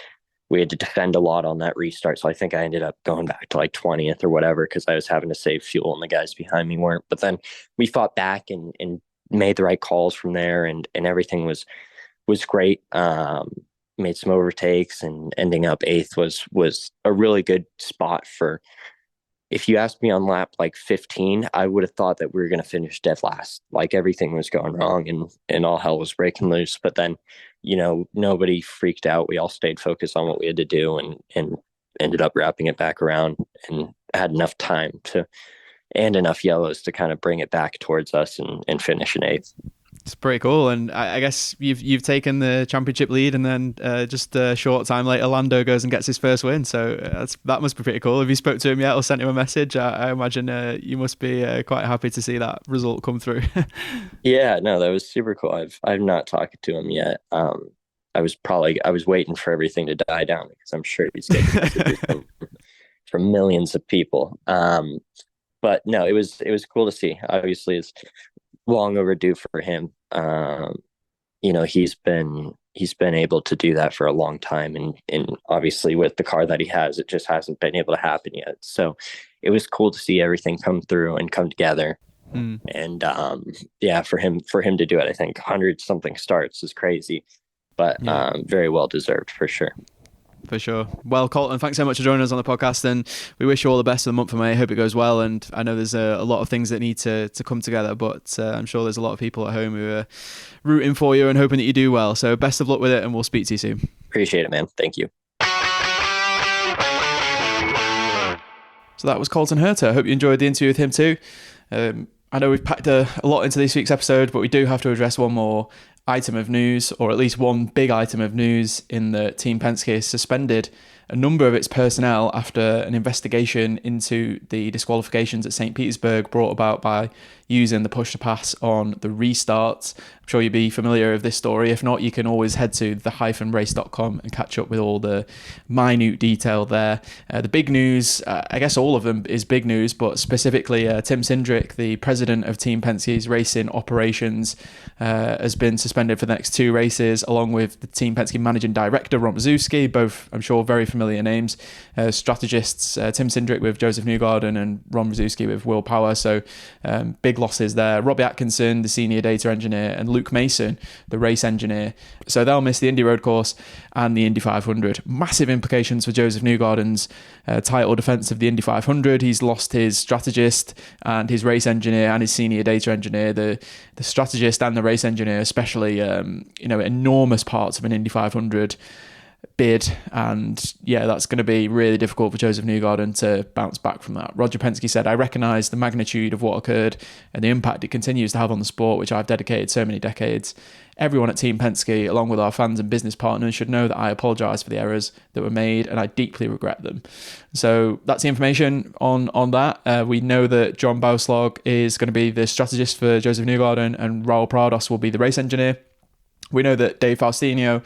we had to defend a lot on that restart. So I think I ended up going back to 20th or whatever, because I was having to save fuel and the guys behind me weren't. But then we fought back and made the right calls from there, and everything was great. Made some overtakes, and ending up 8th was a really good spot for. If you asked me on lap like 15, I would have thought that we were going to finish dead last. Like everything was going wrong and all hell was breaking loose. But then, nobody freaked out. We all stayed focused on what we had to do, and ended up wrapping it back around, and had enough time and enough yellows to kind of bring it back towards us and finish in 8th. It's pretty cool, and I guess you've taken the championship lead, and then just a short time later, Lando goes and gets his first win. So that must be pretty cool. Have you spoke to him yet or sent him a message? I imagine you must be quite happy to see that result come through. Yeah, no, that was super cool. I've not talked to him yet. I was waiting for everything to die down, because I'm sure he's getting messages from millions of people. But no, it was cool to see. Obviously, it's long overdue for him. He's been able to do that for a long time, and obviously with the car that he has, it just hasn't been able to happen yet. So it was cool to see everything come through and come together. And for him to do it, I think 100 something starts is crazy, but very well deserved for sure. For sure. Well, Colton, thanks so much for joining us on the podcast, and we wish you all the best for the month of May. I hope it goes well, and I know there's a lot of things that need to come together, but I'm sure there's a lot of people at home who are rooting for you and hoping that you do well. So best of luck with it, and we'll speak to you soon. Appreciate it, man. Thank you. So that was Colton Herta. I hope you enjoyed the interview with him too. I know we've packed a lot into this week's episode, but we do have to address one more item of news, or at least one big item of news, in that Team Penske has suspended a number of its personnel after an investigation into the disqualifications at St. Petersburg brought about by using the push to pass on the restarts. I'm sure you'll be familiar with this story. If not, you can always head to the-race.com and catch up with all the minute detail there. The big news, I guess all of them is big news, but specifically Tim Cindric, the president of Team Penske's racing operations, has been suspended for the next 2 races, along with the Team Penske managing director, Ron Mazuski, both, I'm sure, very familiar names. Strategists, Tim Cindric with Joseph Newgarden and Ron Mazuski with Will Power. So big losses there. Robbie Atkinson, the senior data engineer, and Luke Mason, the race engineer. So they'll miss the Indy Road Course and the Indy 500. Massive implications for Joseph Newgarden's title defense of the Indy 500. He's lost his strategist and his race engineer and his senior data engineer. The strategist and the race engineer, especially, enormous parts of an Indy 500 bid, and that's going to be really difficult for Joseph Newgarden to bounce back from that. Roger Penske said, "I recognise the magnitude of what occurred and the impact it continues to have on the sport, which I've dedicated so many decades. Everyone at Team Penske, along with our fans and business partners, should know that I apologise for the errors that were made, and I deeply regret them." So that's the information on that. We know that John Bauslog is going to be the strategist for Joseph Newgarden, and Raul Prados will be the race engineer. We know that Dave Faustino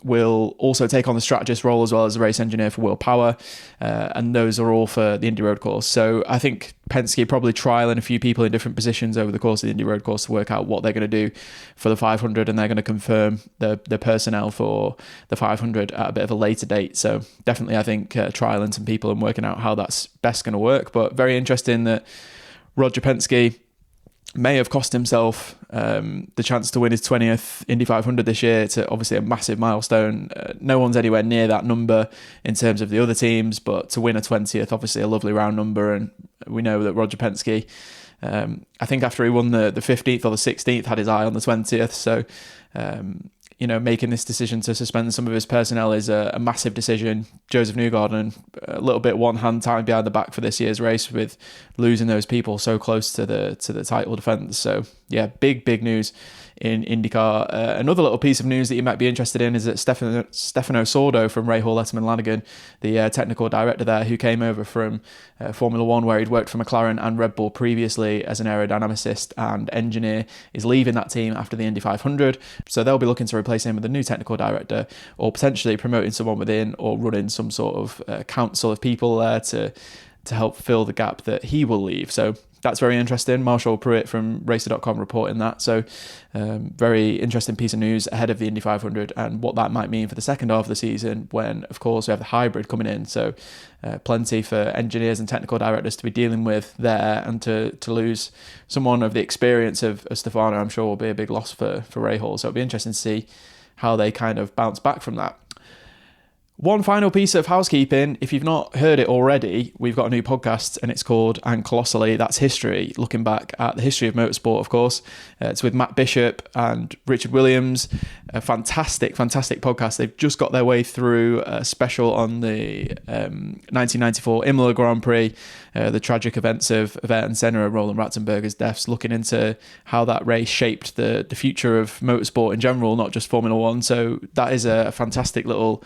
will also take on the strategist role as well as the race engineer for Will Power, and those are all for the Indy Road Course. So I think Penske probably trialing a few people in different positions over the course of the Indy Road Course to work out what they're going to do for the 500, and they're going to confirm the personnel for the 500 at a bit of a later date. So definitely, I think trialing some people and working out how that's best going to work. But very interesting that Roger Penske may have cost himself the chance to win his 20th Indy 500 this year. It's obviously a massive milestone. No one's anywhere near that number in terms of the other teams, but to win a 20th, obviously a lovely round number. And we know that Roger Penske, I think after he won the 15th or the 16th, had his eye on the 20th. So, making this decision to suspend some of his personnel is a massive decision. Joseph Newgarden, a little bit one hand tied behind the back for this year's race with losing those people so close to the title defense. So big news in IndyCar. Another little piece of news that you might be interested in is that Stefano Sordo from Ray Hall Letterman Lanigan, the technical director there, who came over from Formula One, where he'd worked for McLaren and Red Bull previously as an aerodynamicist and engineer, is leaving that team after the Indy 500. So they'll be looking to replace him with a new technical director, or potentially promoting someone within, or running some sort of council of people there to help fill the gap that he will leave. So That's very interesting. Marshall Pruitt from Racer.com reporting that. So very interesting piece of news ahead of the Indy 500 and what that might mean for the second half of the season when, of course, we have the hybrid coming in. So plenty for engineers and technical directors to be dealing with there, and to lose someone of the experience of Stefano, I'm sure will be a big loss for Rahal. So it'll be interesting to see how they kind of bounce back from that. One final piece of housekeeping. If you've not heard it already, we've got a new podcast and it's called And Colossally, That's History, looking back at the history of motorsport, of course. It's with Matt Bishop and Richard Williams. A fantastic podcast. They've just got their way through a special on the 1994 Imola Grand Prix, the tragic events of Ayrton Senna and Roland Ratzenberger's deaths, looking into how that race shaped the future of motorsport in general, not just Formula One. So that is a fantastic little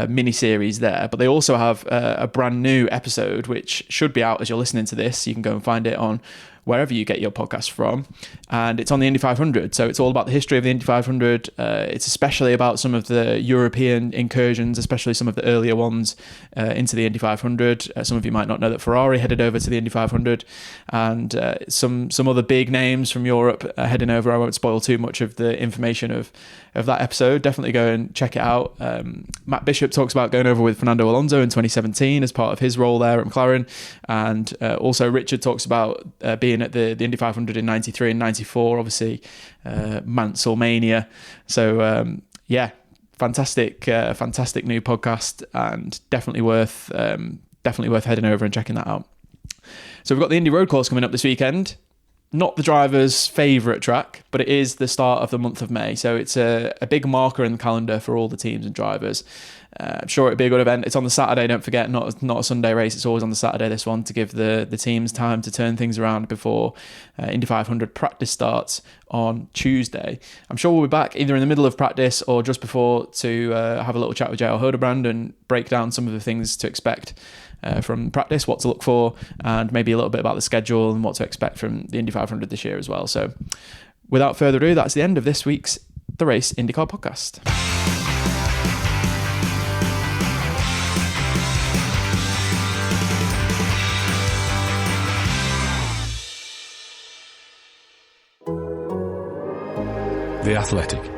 mini-series there. But they also have a brand new episode which should be out as you're listening to this. You can go and find it on wherever you get your podcast from, and it's on the Indy 500. So it's all about the history of the Indy 500. It's especially about some of the European incursions, especially some of the earlier ones into the Indy 500. Some of you might not know that Ferrari headed over to the Indy 500, and some other big names from Europe heading over. I won't spoil too much of the information of that episode. Definitely go and check it out. Matt Bishop talks about going over with Fernando Alonso in 2017 as part of his role there at McLaren, and also Richard talks about being at the Indy 500 in 93 and 94, obviously Mansellmania. So fantastic new podcast, and definitely worth heading over and checking that out. So we've got the Indy Road Course coming up this weekend. Not the driver's favourite track, but it is the start of the month of May. So it's a big marker in the calendar for all the teams and drivers. I'm sure it'll be a good event. It's on the Saturday, don't forget, not a Sunday race. It's always on the Saturday, this one, to give the teams time to turn things around before Indy 500 practice starts on Tuesday. I'm sure we'll be back either in the middle of practice or just before to have a little chat with JL Hildebrand and break down some of the things to expect from practice, what to look for, and maybe a little bit about the schedule and what to expect from the Indy 500 this year as well. So without further ado, that's the end of this week's The Race IndyCar Podcast. The Athletic.